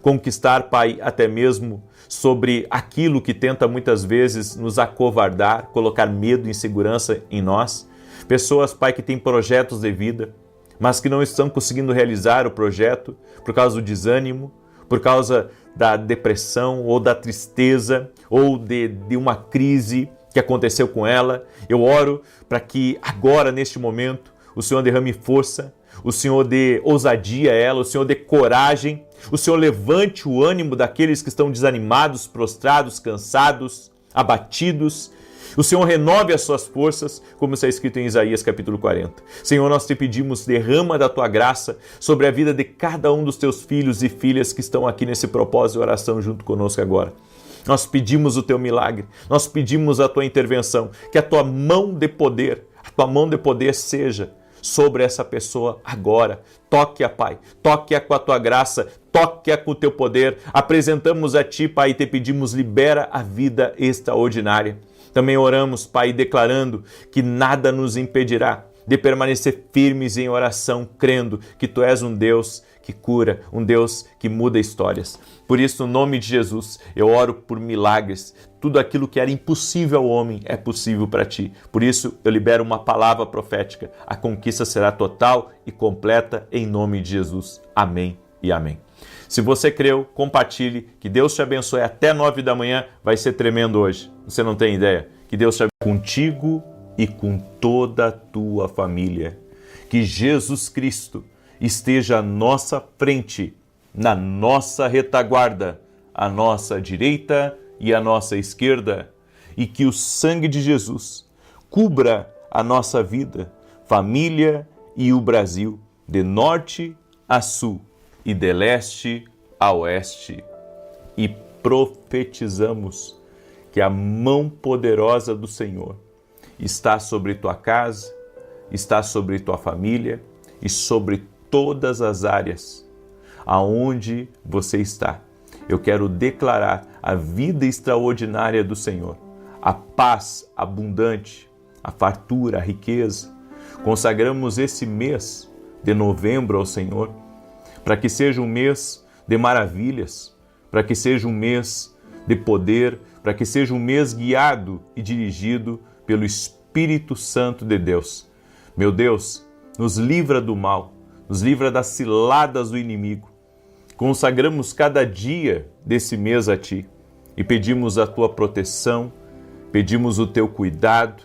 Speaker 1: conquistar, Pai, até mesmo sobre aquilo que tenta muitas vezes nos acovardar, colocar medo e insegurança em nós. Pessoas, Pai, que têm projetos de vida, mas que não estão conseguindo realizar o projeto por causa do desânimo, por causa da depressão ou da tristeza ou de uma crise que aconteceu com ela. Eu oro para que agora, neste momento, o Senhor derrame força, o Senhor dê ousadia a ela, o Senhor dê coragem, o Senhor levante o ânimo daqueles que estão desanimados, prostrados, cansados, abatidos. O Senhor renove as suas forças, como está escrito em Isaías capítulo 40. Senhor, nós te pedimos, derrama da tua graça sobre a vida de cada um dos teus filhos e filhas que estão aqui nesse propósito de oração junto conosco agora. Nós pedimos o teu milagre, nós pedimos a tua intervenção, que a tua mão de poder, seja sobre essa pessoa agora. Toque-a, Pai, toque-a com a tua graça, toque-a com o teu poder. Apresentamos a ti, Pai, e te pedimos, libera a vida extraordinária. Também oramos, Pai, declarando que nada nos impedirá de permanecer firmes em oração, crendo que Tu és um Deus que cura, um Deus que muda histórias. Por isso, no nome de Jesus, eu oro por milagres. Tudo aquilo que era impossível ao homem é possível para Ti. Por isso, eu libero uma palavra profética. A conquista será total e completa em nome de Jesus. Amém e amém. Se você creu, compartilhe, que Deus te abençoe até 9 da manhã, vai ser tremendo hoje, você não tem ideia. Que Deus te abençoe contigo e com toda a tua família. Que Jesus Cristo esteja à nossa frente, na nossa retaguarda, à nossa direita e à nossa esquerda, e que o sangue de Jesus cubra a nossa vida, família e o Brasil, de norte a sul e de leste a oeste, e profetizamos que a mão poderosa do Senhor está sobre tua casa, está sobre tua família e sobre todas as áreas aonde você está. Eu quero declarar a vida extraordinária do Senhor, a paz abundante, a fartura, a riqueza. Consagramos esse mês de novembro ao Senhor, para que seja um mês de maravilhas, para que seja um mês de poder, para que seja um mês guiado e dirigido pelo Espírito Santo de Deus. Meu Deus, nos livra do mal, nos livra das ciladas do inimigo. Consagramos cada dia desse mês a Ti e pedimos a Tua proteção, pedimos o Teu cuidado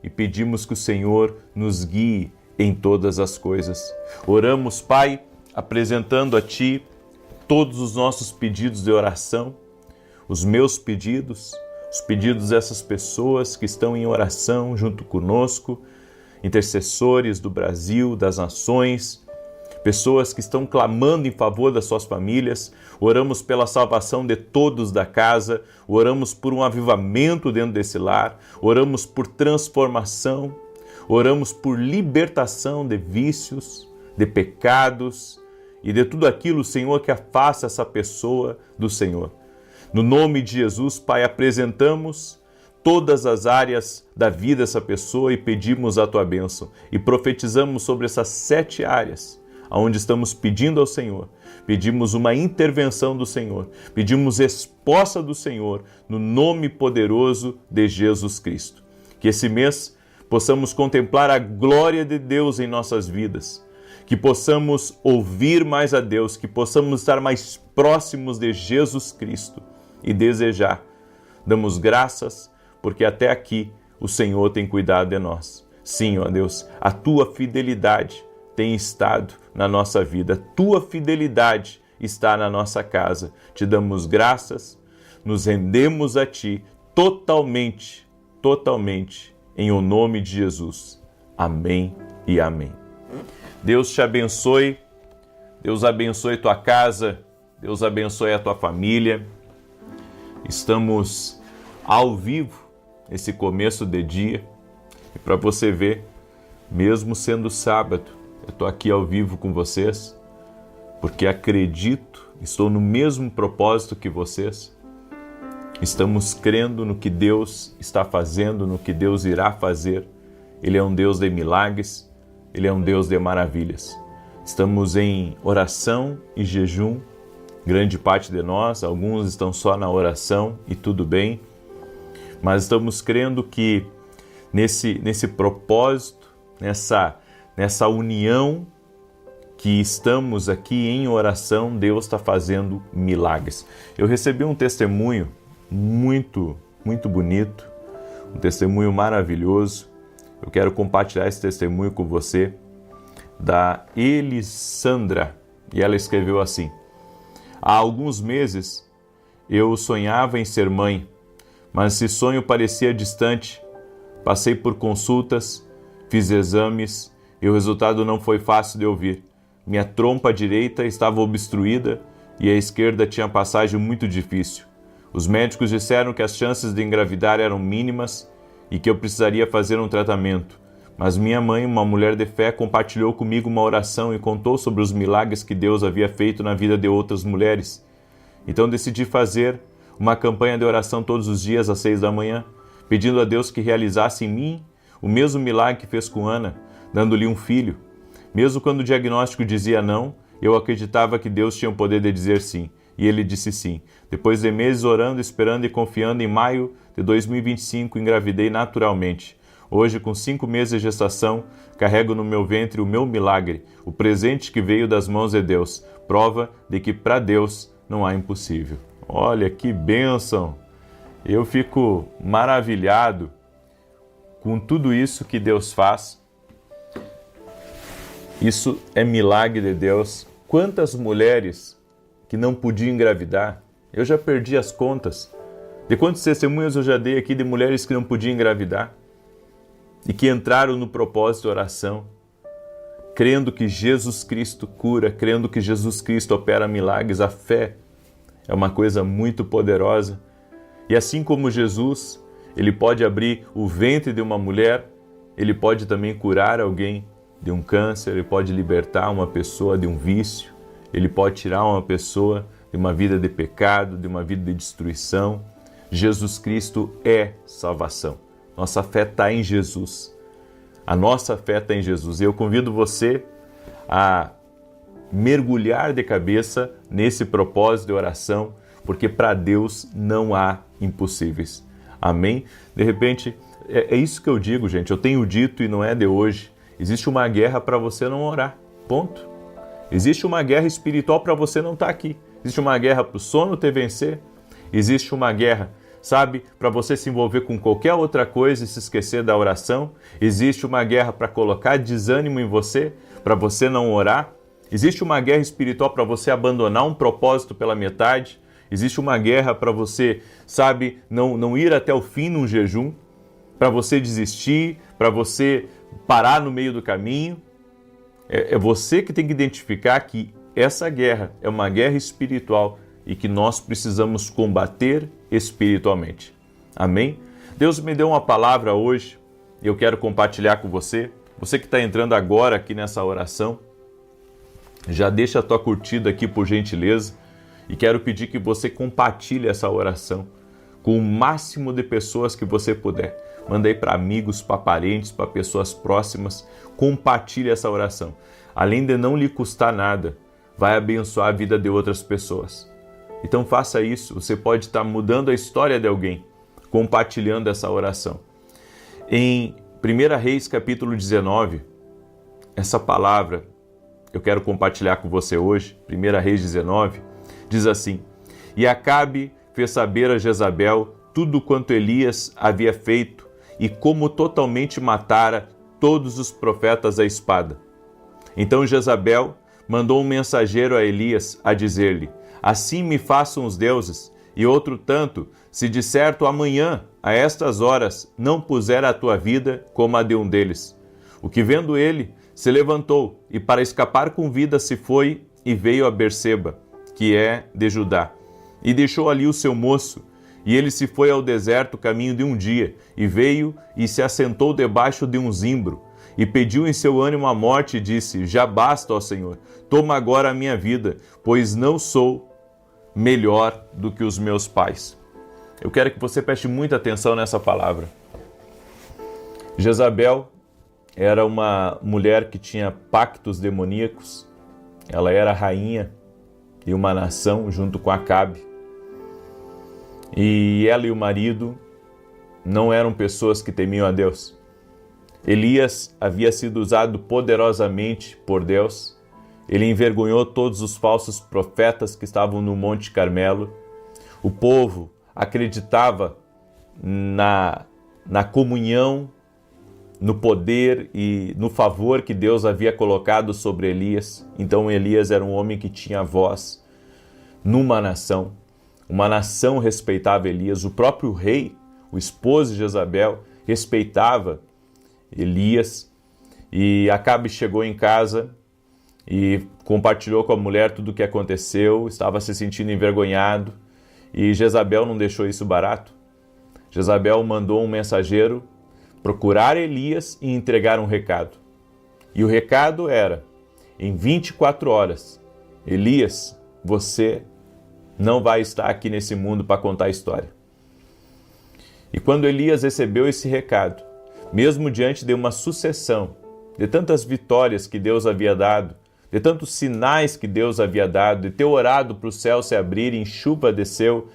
Speaker 1: e pedimos que o Senhor nos guie em todas as coisas. Oramos, Pai, apresentando a Ti todos os nossos pedidos de oração, os meus pedidos, os pedidos dessas pessoas que estão em oração junto conosco, intercessores do Brasil, das nações, pessoas que estão clamando em favor das suas famílias, oramos pela salvação de todos da casa, oramos por um avivamento dentro desse lar, oramos por transformação, oramos por libertação de vícios, de pecados e de tudo aquilo, Senhor, que afasta essa pessoa do Senhor. No nome de Jesus, Pai, apresentamos todas as áreas da vida dessa pessoa e pedimos a Tua bênção. E profetizamos sobre essas 7 áreas, onde estamos pedindo ao Senhor. Pedimos uma intervenção do Senhor. Pedimos resposta do Senhor, no nome poderoso de Jesus Cristo. Que esse mês possamos contemplar a glória de Deus em nossas vidas. Que possamos ouvir mais a Deus, que possamos estar mais próximos de Jesus Cristo e desejar. Damos graças, porque até aqui o Senhor tem cuidado de nós. Sim, ó Deus, a Tua fidelidade tem estado na nossa vida, a Tua fidelidade está na nossa casa. Te damos graças, nos rendemos a Ti totalmente, em o nome de Jesus. Amém e amém. Deus te abençoe, Deus abençoe tua casa, Deus abençoe a tua família. Estamos ao vivo nesse começo de dia e para você ver, mesmo sendo sábado, eu estou aqui ao vivo com vocês porque acredito, estou no mesmo propósito que vocês. Estamos crendo no que Deus está fazendo, no que Deus irá fazer. Ele é um Deus de milagres, Ele é um Deus de maravilhas. Estamos em oração e jejum, grande parte de nós, alguns estão só na oração e tudo bem, mas estamos crendo que nesse propósito, nessa união que estamos aqui em oração, Deus está fazendo milagres. Eu recebi um testemunho muito bonito, um testemunho maravilhoso. Eu quero compartilhar esse testemunho com você, da Elisandra, e ela escreveu assim: há alguns meses eu sonhava em ser mãe, mas esse sonho parecia distante. Passei por consultas, fiz exames e o resultado não foi fácil de ouvir. Minha trompa direita estava obstruída e a esquerda tinha passagem muito difícil. Os médicos disseram que as chances de engravidar eram mínimas e que eu precisaria fazer um tratamento. Mas minha mãe, uma mulher de fé, compartilhou comigo uma oração e contou sobre os milagres que Deus havia feito na vida de outras mulheres. Então decidi fazer uma campanha de oração todos os dias às 6 da manhã, pedindo a Deus que realizasse em mim o mesmo milagre que fez com Ana, dando-lhe um filho. Mesmo quando o diagnóstico dizia não, eu acreditava que Deus tinha o poder de dizer sim. E Ele disse sim. Depois de meses orando, esperando e confiando, em maio de 2025, engravidei naturalmente. Hoje, com 5 meses de gestação, carrego no meu ventre o meu milagre, o presente que veio das mãos de Deus, prova de que para Deus não há impossível. Olha que bênção! Eu fico maravilhado com tudo isso que Deus faz. Isso é milagre de Deus. Quantas mulheres que não podiam engravidar? Eu já perdi as contas de quantos testemunhos eu já dei aqui de mulheres que não podiam engravidar e que entraram no propósito de oração, crendo que Jesus Cristo cura, crendo que Jesus Cristo opera milagres. A fé é uma coisa muito poderosa. E assim como Jesus, Ele pode abrir o ventre de uma mulher, Ele pode também curar alguém de um câncer, Ele pode libertar uma pessoa de um vício, Ele pode tirar uma pessoa de uma vida de pecado, de uma vida de destruição. Jesus Cristo é salvação. Nossa fé está em Jesus. A nossa fé está em Jesus. E eu convido você a mergulhar de cabeça nesse propósito de oração, porque para Deus não há impossíveis. Amém? De repente, é isso que eu digo, gente. Eu tenho dito e não é de hoje. Existe uma guerra para você não orar. Ponto. Existe uma guerra espiritual para você não estar aqui. Existe uma guerra para o sono te vencer. Existe uma guerra, sabe, para você se envolver com qualquer outra coisa e se esquecer da oração. Existe uma guerra para colocar desânimo em você, para você não orar. Existe uma guerra espiritual para você abandonar um propósito pela metade. Existe uma guerra para você, sabe, não ir até o fim num jejum, para você desistir, para você parar no meio do caminho. É você que tem que identificar que essa guerra é uma guerra espiritual e que nós precisamos combater espiritualmente. Amém? Deus me deu uma palavra hoje e eu quero compartilhar com você. Você que está entrando agora aqui nessa oração, já deixa a tua curtida aqui por gentileza e quero pedir que você compartilhe essa oração com o máximo de pessoas que você puder. Manda aí para amigos, para parentes, para pessoas próximas. Compartilhe essa oração. Além de não lhe custar nada, vai abençoar a vida de outras pessoas. Então faça isso. Você pode estar mudando a história de alguém, compartilhando essa oração. Em 1 Reis capítulo 19, essa palavra eu quero compartilhar com você hoje. 1 Reis 19 diz assim: E Acabe fez saber a Jezabel tudo quanto Elias havia feito e como totalmente matara todos os profetas à espada. Então Jezabel mandou um mensageiro a Elias a dizer-lhe: Assim me façam os deuses, e outro tanto, se de certo amanhã, a estas horas, não puser a tua vida como a de um deles. O que vendo ele, se levantou, e para escapar com vida se foi e veio a Berseba, que é de Judá, e deixou ali o seu moço. E ele se foi ao deserto caminho de um dia, e veio e se assentou debaixo de um zimbro, e pediu em seu ânimo a morte, e disse: Já basta, ó Senhor, toma agora a minha vida, pois não sou melhor do que os meus pais. Eu quero que você preste muita atenção nessa palavra. Jezabel era uma mulher que tinha pactos demoníacos. Ela era rainha de uma nação junto com Acabe. E ela e o marido não eram pessoas que temiam a Deus. Elias havia sido usado poderosamente por Deus. Ele envergonhou todos os falsos profetas que estavam no Monte Carmelo. O povo acreditava na comunhão, no poder e no favor que Deus havia colocado sobre Elias. Então Elias era um homem que tinha voz numa nação. Uma nação respeitava Elias. O próprio rei, o esposo de Jezabel, respeitava Elias. E Acabe chegou em casa e compartilhou com a mulher tudo o que aconteceu. Estava se sentindo envergonhado. E Jezabel não deixou isso barato. Jezabel mandou um mensageiro procurar Elias e entregar um recado. E o recado era: em 24 horas, Elias, você não vai estar aqui nesse mundo para contar a história. E quando Elias recebeu esse recado, mesmo diante de uma sucessão de tantas vitórias que Deus havia dado, de tantos sinais que Deus havia dado, de ter orado para o céu se abrirem, chuva desceu,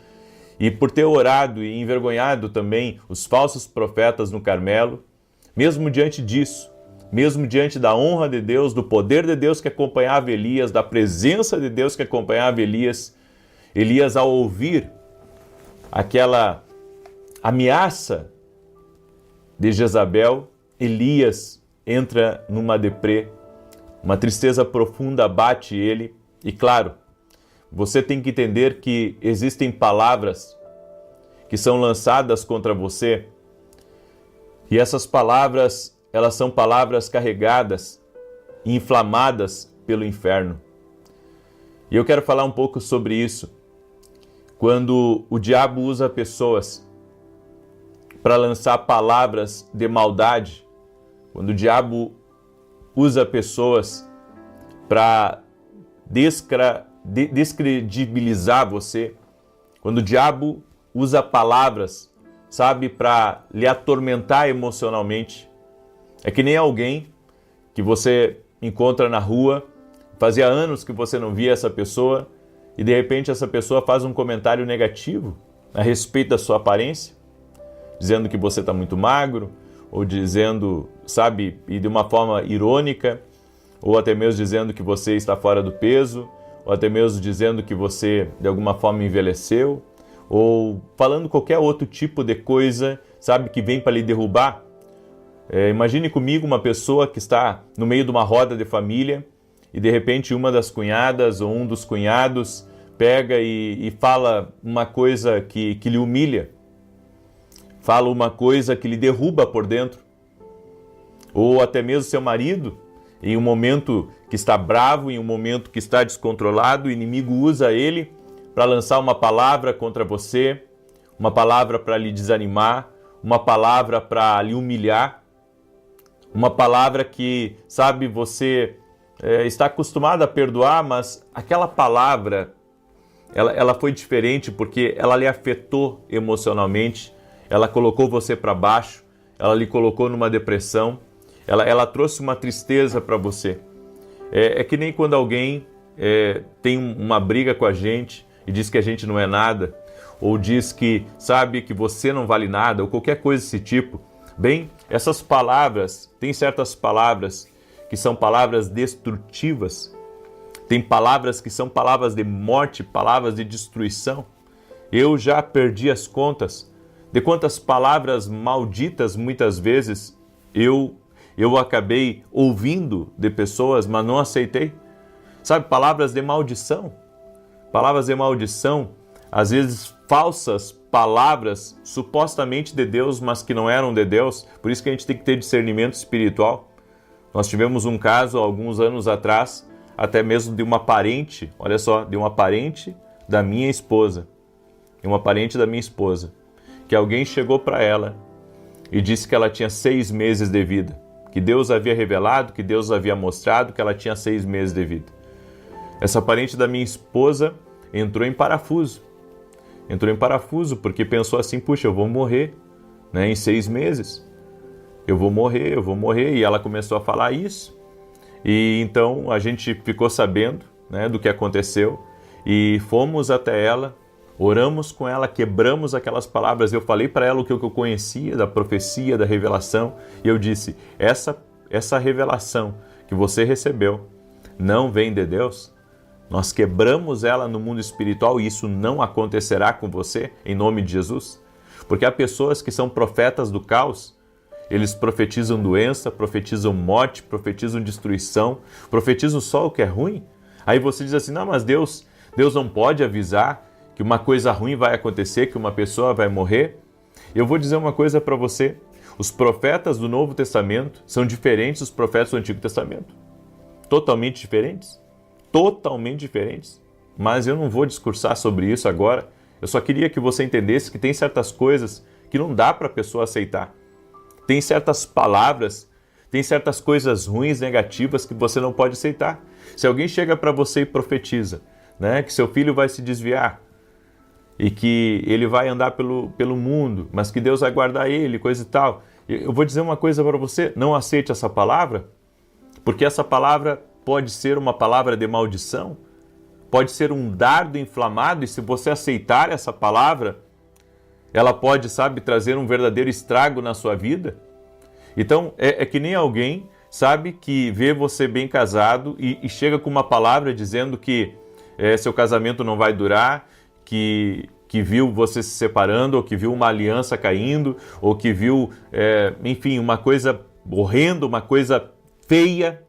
Speaker 1: e por ter orado e envergonhado também os falsos profetas no Carmelo, mesmo diante disso, mesmo diante da honra de Deus, do poder de Deus que acompanhava Elias, da presença de Deus que acompanhava Elias, Elias, ao ouvir aquela ameaça de Jezabel, Elias entra numa deprê, uma tristeza profunda abate ele. E claro, você tem que entender que existem palavras que são lançadas contra você, e essas palavras, elas são palavras carregadas e inflamadas pelo inferno. E eu quero falar um pouco sobre isso. Quando o diabo usa pessoas para lançar palavras de maldade, quando o diabo usa pessoas para descredibilizar você, quando o diabo usa palavras, sabe, para lhe atormentar emocionalmente, é que nem alguém que você encontra na rua, fazia anos que você não via essa pessoa, e de repente essa pessoa faz um comentário negativo a respeito da sua aparência, dizendo que você está muito magro, ou dizendo, sabe, e de uma forma irônica, ou até mesmo dizendo que você está fora do peso, ou até mesmo dizendo que você de alguma forma envelheceu, ou falando qualquer outro tipo de coisa, sabe, que vem para lhe derrubar. Imagine comigo uma pessoa que está no meio de uma roda de família e de repente uma das cunhadas ou um dos cunhados pega e fala uma coisa que lhe humilha, fala uma coisa que lhe derruba por dentro. Ou até mesmo seu marido, em um momento que está bravo, em um momento que está descontrolado, o inimigo usa ele para lançar uma palavra contra você, uma palavra para lhe desanimar, uma palavra para lhe humilhar, uma palavra que, sabe, você está acostumado a perdoar, mas aquela palavra, ela foi diferente porque ela lhe afetou emocionalmente, ela colocou você para baixo, ela lhe colocou numa depressão, ela trouxe uma tristeza para você. É que nem quando alguém tem uma briga com a gente e diz que a gente não é nada, ou diz que, sabe, que você não vale nada, ou qualquer coisa desse tipo. Bem, essas palavras, tem certas palavras que são palavras destrutivas, tem palavras que são palavras de morte, palavras de destruição. Eu já perdi as contas de quantas palavras malditas muitas vezes eu acabei ouvindo de pessoas, mas não aceitei. Sabe, palavras de maldição, às vezes falsas palavras supostamente de Deus, mas que não eram de Deus. Por isso que a gente tem que ter discernimento espiritual. Nós tivemos um caso alguns anos atrás, até mesmo de uma parente, olha só, de uma parente da minha esposa, que alguém chegou para ela e disse que ela tinha 6 meses de vida, que Deus havia revelado, que Deus havia mostrado que ela tinha 6 meses de vida. Essa parente da minha esposa entrou em parafuso porque pensou assim, puxa, eu vou morrer, né, em 6 meses, eu vou morrer, e ela começou a falar isso, e então a gente ficou sabendo, né, do que aconteceu, e fomos até ela, oramos com ela, quebramos aquelas palavras, eu falei para ela o que eu conhecia da profecia, da revelação, e eu disse, essa revelação que você recebeu não vem de Deus. Nós quebramos ela no mundo espiritual e isso não acontecerá com você, em nome de Jesus. Porque há pessoas que são profetas do caos, eles profetizam doença, profetizam morte, profetizam destruição, profetizam só o que é ruim. Aí você diz assim, não, mas Deus não pode avisar que uma coisa ruim vai acontecer, que uma pessoa vai morrer. Eu vou dizer uma coisa para você, os profetas do Novo Testamento são diferentes dos profetas do Antigo Testamento. Totalmente diferentes, mas eu não vou discursar sobre isso agora. Eu só queria que você entendesse que tem certas coisas que não dá para a pessoa aceitar. Tem certas palavras, tem certas coisas ruins, negativas que você não pode aceitar. Se alguém chega para você e profetiza, né, que seu filho vai se desviar e que ele vai andar pelo mundo, mas que Deus vai guardar ele, coisa e tal. Eu vou dizer uma coisa para você, não aceite essa palavra, porque essa palavra pode ser uma palavra de maldição, pode ser um dardo inflamado, e se você aceitar essa palavra, ela pode, sabe, trazer um verdadeiro estrago na sua vida. Então, é que nem alguém, sabe, que vê você bem casado e chega com uma palavra dizendo que seu casamento não vai durar, que viu você se separando, ou que viu uma aliança caindo, ou que viu, enfim, uma coisa horrenda, uma coisa feia,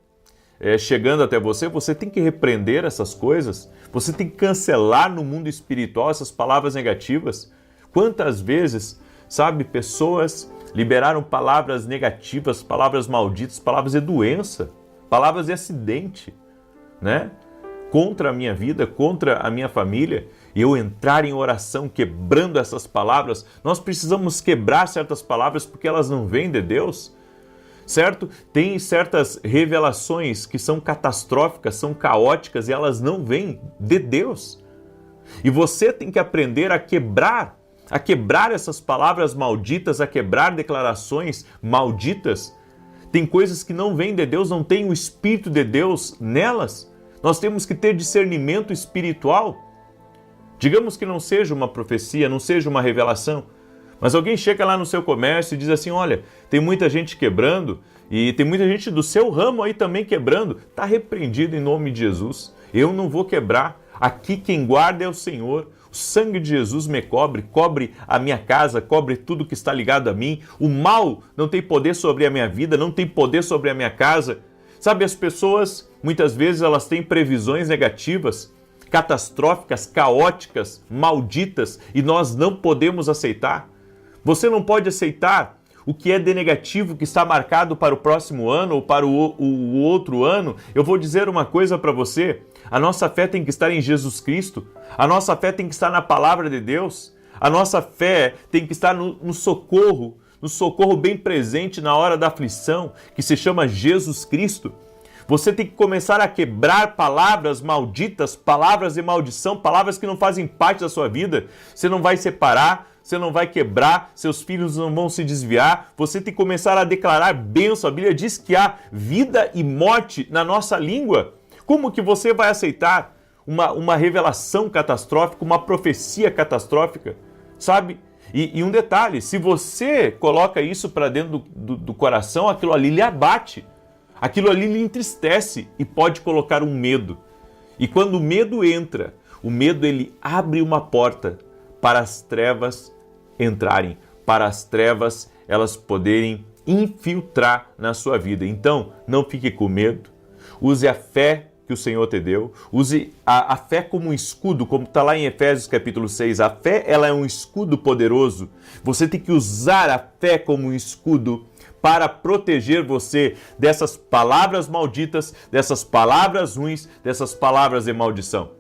Speaker 1: chegando até você. Você tem que repreender essas coisas, você tem que cancelar no mundo espiritual essas palavras negativas. Quantas vezes, sabe, pessoas liberaram palavras negativas, palavras malditas, palavras de doença, palavras de acidente, né? Contra a minha vida, contra a minha família, e eu entrar em oração quebrando essas palavras. Nós precisamos quebrar certas palavras porque elas não vêm de Deus. Certo? Tem certas revelações que são catastróficas, são caóticas e elas não vêm de Deus. E você tem que aprender a quebrar essas palavras malditas, a quebrar declarações malditas. Tem coisas que não vêm de Deus, não tem o Espírito de Deus nelas. Nós temos que ter discernimento espiritual. Digamos que não seja uma profecia, não seja uma revelação, mas alguém chega lá no seu comércio e diz assim, olha, tem muita gente quebrando e tem muita gente do seu ramo aí também quebrando. Está repreendido em nome de Jesus. Eu não vou quebrar. Aqui quem guarda é o Senhor. O sangue de Jesus me cobre a minha casa, cobre tudo que está ligado a mim. O mal não tem poder sobre a minha vida, não tem poder sobre a minha casa. Sabe, as pessoas, muitas vezes, elas têm previsões negativas, catastróficas, caóticas, malditas, e nós não podemos aceitar. Você não pode aceitar o que é de negativo que está marcado para o próximo ano ou para o outro ano, eu vou dizer uma coisa para você: a nossa fé tem que estar em Jesus Cristo, a nossa fé tem que estar na palavra de Deus, a nossa fé tem que estar no socorro bem presente na hora da aflição, que se chama Jesus Cristo. Você tem que começar a quebrar palavras malditas, palavras de maldição, palavras que não fazem parte da sua vida. Você não vai separar, você não vai quebrar, seus filhos não vão se desviar. Você tem que começar a declarar bênção. A Bíblia diz que há vida e morte na nossa língua. Como que você vai aceitar uma revelação catastrófica, uma profecia catastrófica, sabe? E um detalhe, se você coloca isso para dentro do coração, aquilo ali lhe abate. Aquilo ali lhe entristece e pode colocar um medo. E quando o medo entra, o medo ele abre uma porta para as trevas entrarem, para as trevas elas poderem infiltrar na sua vida. Então, não fique com medo, use a fé que o Senhor te deu, use a fé como um escudo, como está lá em Efésios capítulo 6, a fé ela é um escudo poderoso, você tem que usar a fé como um escudo para proteger você dessas palavras malditas, dessas palavras ruins, dessas palavras de maldição.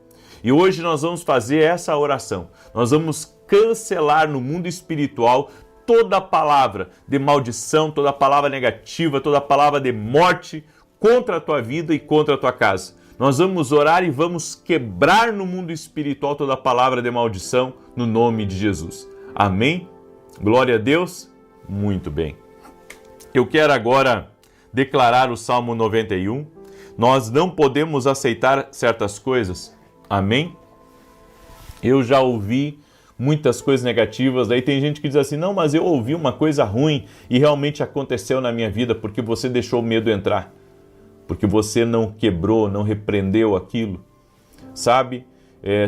Speaker 1: E hoje nós vamos fazer essa oração. Nós vamos cancelar no mundo espiritual toda palavra de maldição, toda palavra negativa, toda palavra de morte contra a tua vida e contra a tua casa. Nós vamos orar e vamos quebrar no mundo espiritual toda palavra de maldição no nome de Jesus. Amém? Glória a Deus? Muito bem. Eu quero agora declarar o Salmo 91. Nós não podemos aceitar certas coisas. Amém? Eu já ouvi muitas coisas negativas. Daí tem gente que diz assim, não, mas eu ouvi uma coisa ruim e realmente aconteceu na minha vida porque você deixou o medo entrar. Porque você não quebrou, não repreendeu aquilo. Sabe?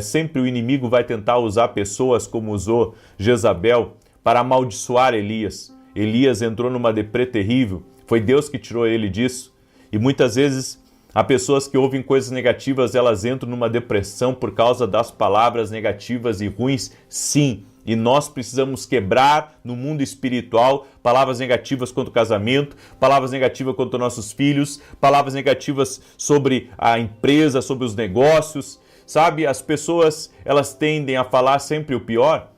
Speaker 1: Sempre o inimigo vai tentar usar pessoas como usou Jezabel para amaldiçoar Elias. Elias entrou numa deprê terrível, foi Deus que tirou ele disso. E muitas vezes, há pessoas que ouvem coisas negativas, elas entram numa depressão por causa das palavras negativas e ruins, sim. E nós precisamos quebrar no mundo espiritual palavras negativas contra o casamento, palavras negativas contra nossos filhos, palavras negativas sobre a empresa, sobre os negócios. Sabe, as pessoas, elas tendem a falar sempre o pior.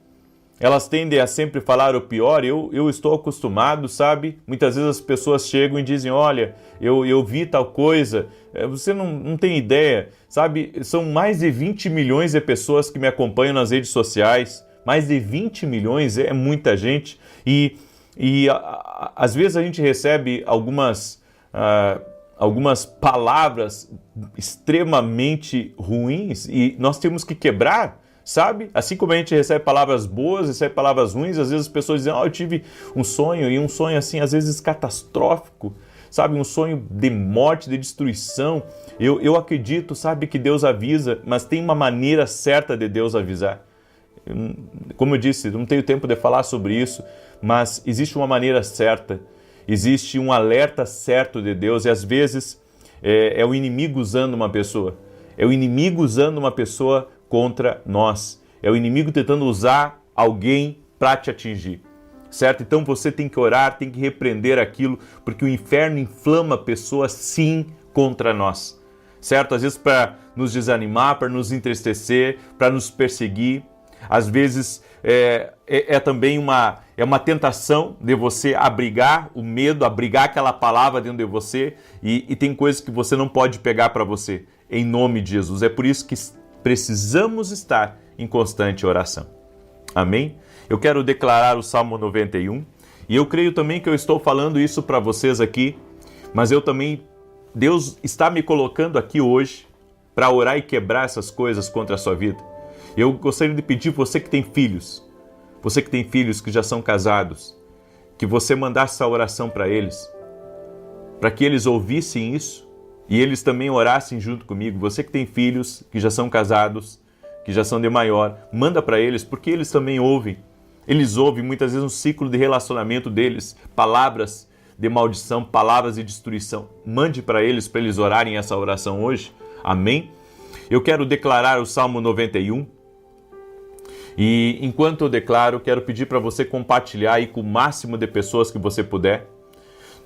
Speaker 1: Elas tendem a sempre falar o pior. Eu estou acostumado, sabe? Muitas vezes as pessoas chegam e dizem, olha, eu vi tal coisa, você não tem ideia, sabe? São mais de 20 milhões de pessoas que me acompanham nas redes sociais, mais de 20 milhões, é muita gente, e às vezes a gente recebe algumas palavras extremamente ruins e nós temos que quebrar, sabe? Assim como a gente recebe palavras boas, recebe palavras ruins, às vezes as pessoas dizem, eu tive um sonho, e um sonho assim, às vezes catastrófico, sabe? Um sonho de morte, de destruição. Eu acredito, sabe, que Deus avisa, mas tem uma maneira certa de Deus avisar. Como eu disse, não tenho tempo de falar sobre isso, mas existe uma maneira certa, existe um alerta certo de Deus, e às vezes é o inimigo usando uma pessoa, é o inimigo usando uma pessoa contra nós. É o inimigo tentando usar alguém para te atingir, certo? Então você tem que orar, tem que repreender aquilo, porque o inferno inflama pessoas sim contra nós, certo? Às vezes para nos desanimar, para nos entristecer, para nos perseguir. Às vezes também uma tentação de você abrigar o medo, abrigar aquela palavra dentro de você, e tem coisas que você não pode pegar para você, em nome de Jesus. É por isso que precisamos estar em constante oração. Amém? Eu quero declarar o Salmo 91, e eu creio também que eu estou falando isso para vocês aqui, mas Deus está me colocando aqui hoje para orar e quebrar essas coisas contra a sua vida. Eu gostaria de pedir você que tem filhos que já são casados, que você mandasse essa oração para eles, para que eles ouvissem isso e eles também orassem junto comigo. Você que tem filhos que já são casados, que já são de maior, manda para eles, porque eles também ouvem. Eles ouvem muitas vezes um ciclo de relacionamento deles, palavras de maldição, palavras de destruição. Mande para eles orarem essa oração hoje. Amém? Eu quero declarar o Salmo 91. E enquanto eu declaro, quero pedir para você compartilhar aí com o máximo de pessoas que você puder.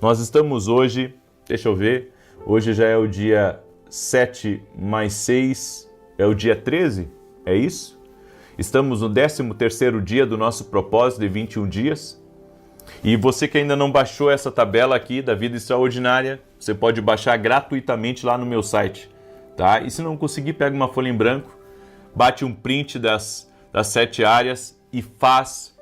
Speaker 1: Nós estamos hoje, deixa eu ver, hoje já é o dia 7 mais 6, é o dia 13, é isso? Estamos no 13º dia do nosso propósito de 21 dias. E você que ainda não baixou essa tabela aqui da Vida Extraordinária, você pode baixar gratuitamente lá no meu site, tá? E se não conseguir, pega uma folha em branco, bate um print das 7 áreas e faz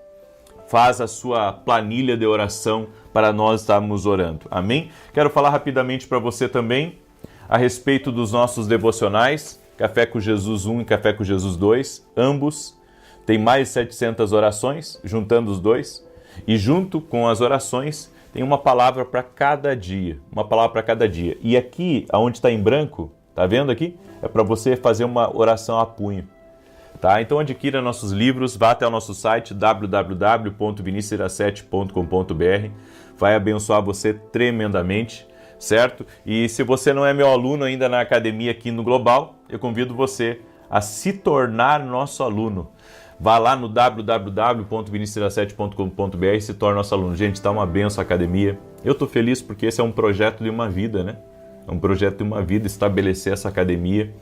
Speaker 1: a sua planilha de oração para nós estarmos orando. Amém? Quero falar rapidamente para você também a respeito dos nossos devocionais, Café com Jesus 1 e Café com Jesus 2, ambos têm mais de 700 orações, juntando os dois, e junto com as orações tem uma palavra para cada dia, E aqui, onde está em branco, tá vendo aqui? É para você fazer uma oração a punho. Tá? Então adquira nossos livros, vá até o nosso site www.vinicius7.com.br, vai abençoar você tremendamente, certo? E se você não é meu aluno ainda na academia aqui no Global, eu convido você a se tornar nosso aluno. Vá lá no www.vinicius7.com.br e se torne nosso aluno. Gente, está uma benção a academia. Eu estou feliz porque esse é um projeto de uma vida, né? É um projeto de uma vida estabelecer essa academia.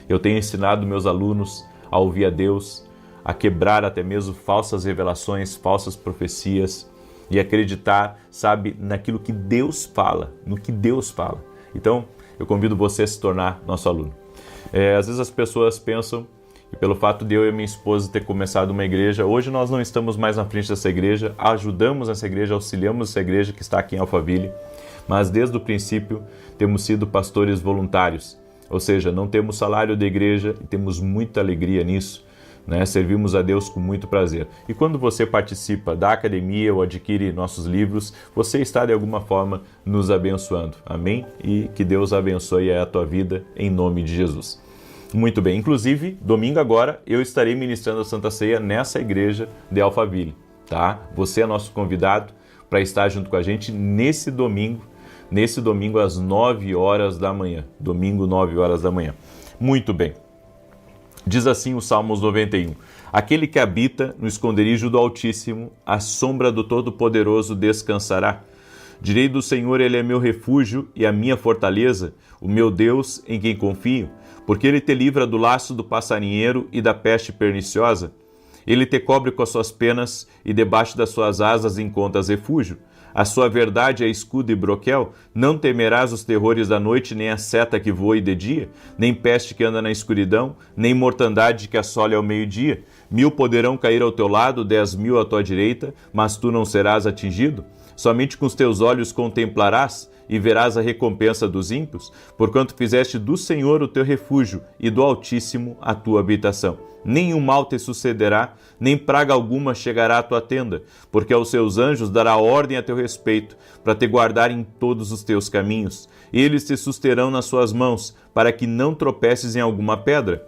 Speaker 1: Eu tenho ensinado meus alunos a ouvir a Deus, a quebrar até mesmo falsas revelações, falsas profecias e acreditar, sabe, naquilo que Deus fala, no que Deus fala. Então, eu convido você a se tornar nosso aluno. Às vezes as pessoas pensam que pelo fato de eu e minha esposa ter começado uma igreja, hoje nós não estamos mais na frente dessa igreja, ajudamos essa igreja, auxiliamos essa igreja que está aqui em Alphaville, mas desde o princípio temos sido pastores voluntários. Ou seja, não temos salário da igreja e temos muita alegria nisso, né? Servimos a Deus com muito prazer. E quando você participa da academia ou adquire nossos livros, você está de alguma forma nos abençoando. Amém? E que Deus abençoe a tua vida em nome de Jesus. Muito bem. Inclusive, domingo agora, eu estarei ministrando a Santa Ceia nessa igreja de Alphaville, tá? Você é nosso convidado para estar junto com a gente nesse domingo às 9 horas da manhã. Domingo, 9 horas da manhã. Muito bem. Diz assim o Salmos 91. Aquele que habita no esconderijo do Altíssimo, à sombra do Todo-Poderoso descansará. Direi do Senhor, Ele é meu refúgio e a minha fortaleza, o meu Deus em quem confio, porque Ele te livra do laço do passarinheiro e da peste perniciosa. Ele te cobre com as suas penas e debaixo das suas asas encontras refúgio. A sua verdade é escudo e broquel, não temerás os terrores da noite, nem a seta que voe de dia, nem peste que anda na escuridão, nem mortandade que assole ao meio-dia. 1000 poderão cair ao teu lado, 10.000 à tua direita, mas tu não serás atingido. Somente com os teus olhos contemplarás e verás a recompensa dos ímpios, porquanto fizeste do Senhor o teu refúgio e do Altíssimo a tua habitação. Nenhum mal te sucederá, nem praga alguma chegará à tua tenda, porque aos seus anjos dará ordem a teu respeito, para te guardar em todos os teus caminhos. Eles te susterão nas suas mãos, para que não tropeces em alguma pedra.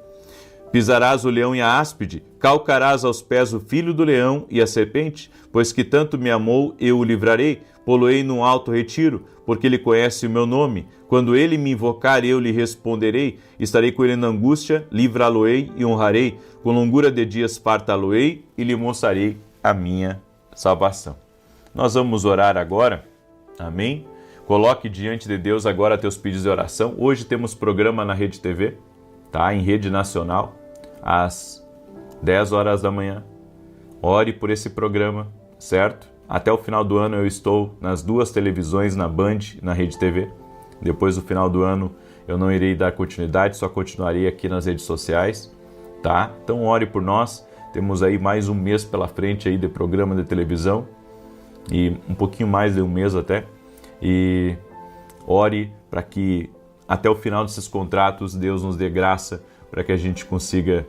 Speaker 1: Pisarás o leão e a áspide, calcarás aos pés o filho do leão e a serpente, pois que tanto me amou, eu o livrarei, pô-lo-ei num alto retiro, porque ele conhece o meu nome. Quando ele me invocar, eu lhe responderei, estarei com ele na angústia, livrá-lo-ei e honrarei, com longura de dias fartá-lo-ei e lhe mostrarei a minha salvação. Nós vamos orar agora, amém? Coloque diante de Deus agora teus pedidos de oração. Hoje temos programa na Rede TV, tá? Em rede nacional, às 10 horas da manhã. Ore por esse programa, certo? Até o final do ano eu estou nas 2 televisões, na Band, na Rede TV. Depois do final do ano eu não irei dar continuidade, só continuarei aqui nas redes sociais, tá? Então ore por nós. Temos aí mais um mês pela frente aí de programa de televisão e um pouquinho mais de um mês até. E ore para que até o final desses contratos Deus nos dê graça para que a gente consiga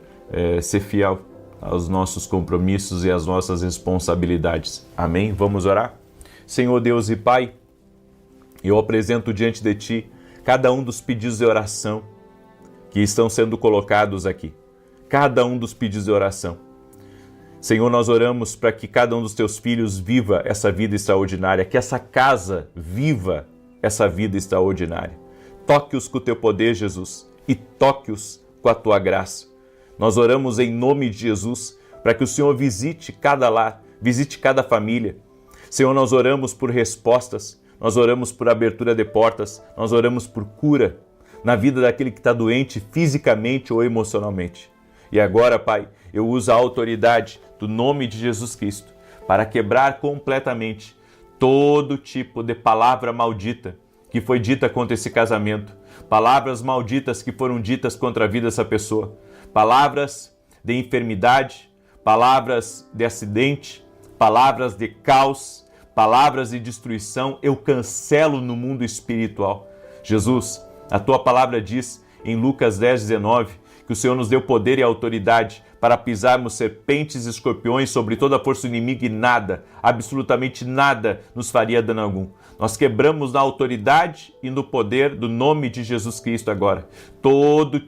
Speaker 1: ser fiel aos nossos compromissos e às nossas responsabilidades. Amém? Vamos orar? Senhor Deus e Pai, eu apresento diante de Ti cada um dos pedidos de oração que estão sendo colocados aqui. Cada um dos pedidos de oração. Senhor, nós oramos para que cada um dos Teus filhos viva essa vida extraordinária, que essa casa viva essa vida extraordinária. Toque-os com o Teu poder, Jesus, e toque-os com a Tua graça. Nós oramos em nome de Jesus para que o Senhor visite cada lar, visite cada família. Senhor, nós oramos por respostas, nós oramos por abertura de portas, nós oramos por cura na vida daquele que está doente fisicamente ou emocionalmente. E agora, Pai, eu uso a autoridade do nome de Jesus Cristo para quebrar completamente todo tipo de palavra maldita que foi dita contra esse casamento, palavras malditas que foram ditas contra a vida dessa pessoa, palavras de enfermidade, palavras de acidente, palavras de caos, palavras de destruição, eu cancelo no mundo espiritual. Jesus, a tua palavra diz em Lucas 10:19 que o Senhor nos deu poder e autoridade para pisarmos serpentes e escorpiões sobre toda a força do inimigo e nada, absolutamente nada, nos faria dano algum. Nós quebramos na autoridade e no poder do nome de Jesus Cristo agora todo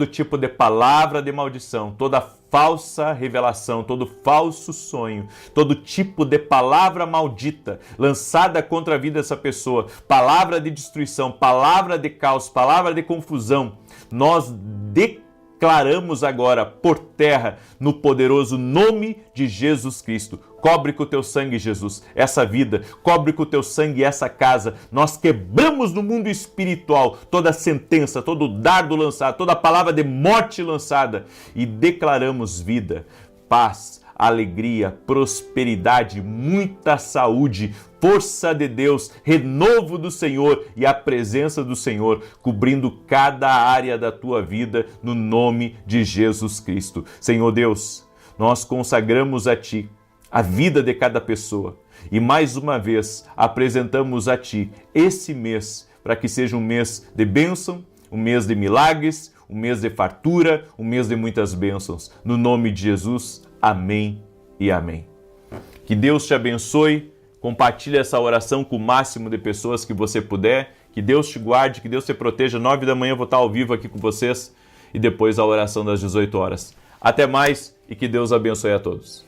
Speaker 1: tipo de palavra de maldição, toda falsa revelação, todo falso sonho, todo tipo de palavra maldita lançada contra a vida dessa pessoa, palavra de destruição, palavra de caos, palavra de confusão, nós declaramos agora por terra no poderoso nome de Jesus Cristo. Cobre com o teu sangue, Jesus, essa vida, cobre com o teu sangue essa casa. Nós quebramos no mundo espiritual toda sentença, todo dardo lançado, toda palavra de morte lançada e declaramos vida, paz, alegria, prosperidade, muita saúde, força de Deus, renovo do Senhor e a presença do Senhor cobrindo cada área da tua vida no nome de Jesus Cristo. Senhor Deus, nós consagramos a Ti a vida de cada pessoa e mais uma vez apresentamos a Ti esse mês para que seja um mês de bênção, um mês de milagres, um mês de fartura, um mês de muitas bênçãos. No nome de Jesus, amém e amém. Que Deus te abençoe, compartilhe essa oração com o máximo de pessoas que você puder, que Deus te guarde, que Deus te proteja. 9 da manhã eu vou estar ao vivo aqui com vocês e depois a oração das 18 horas. Até mais e que Deus abençoe a todos.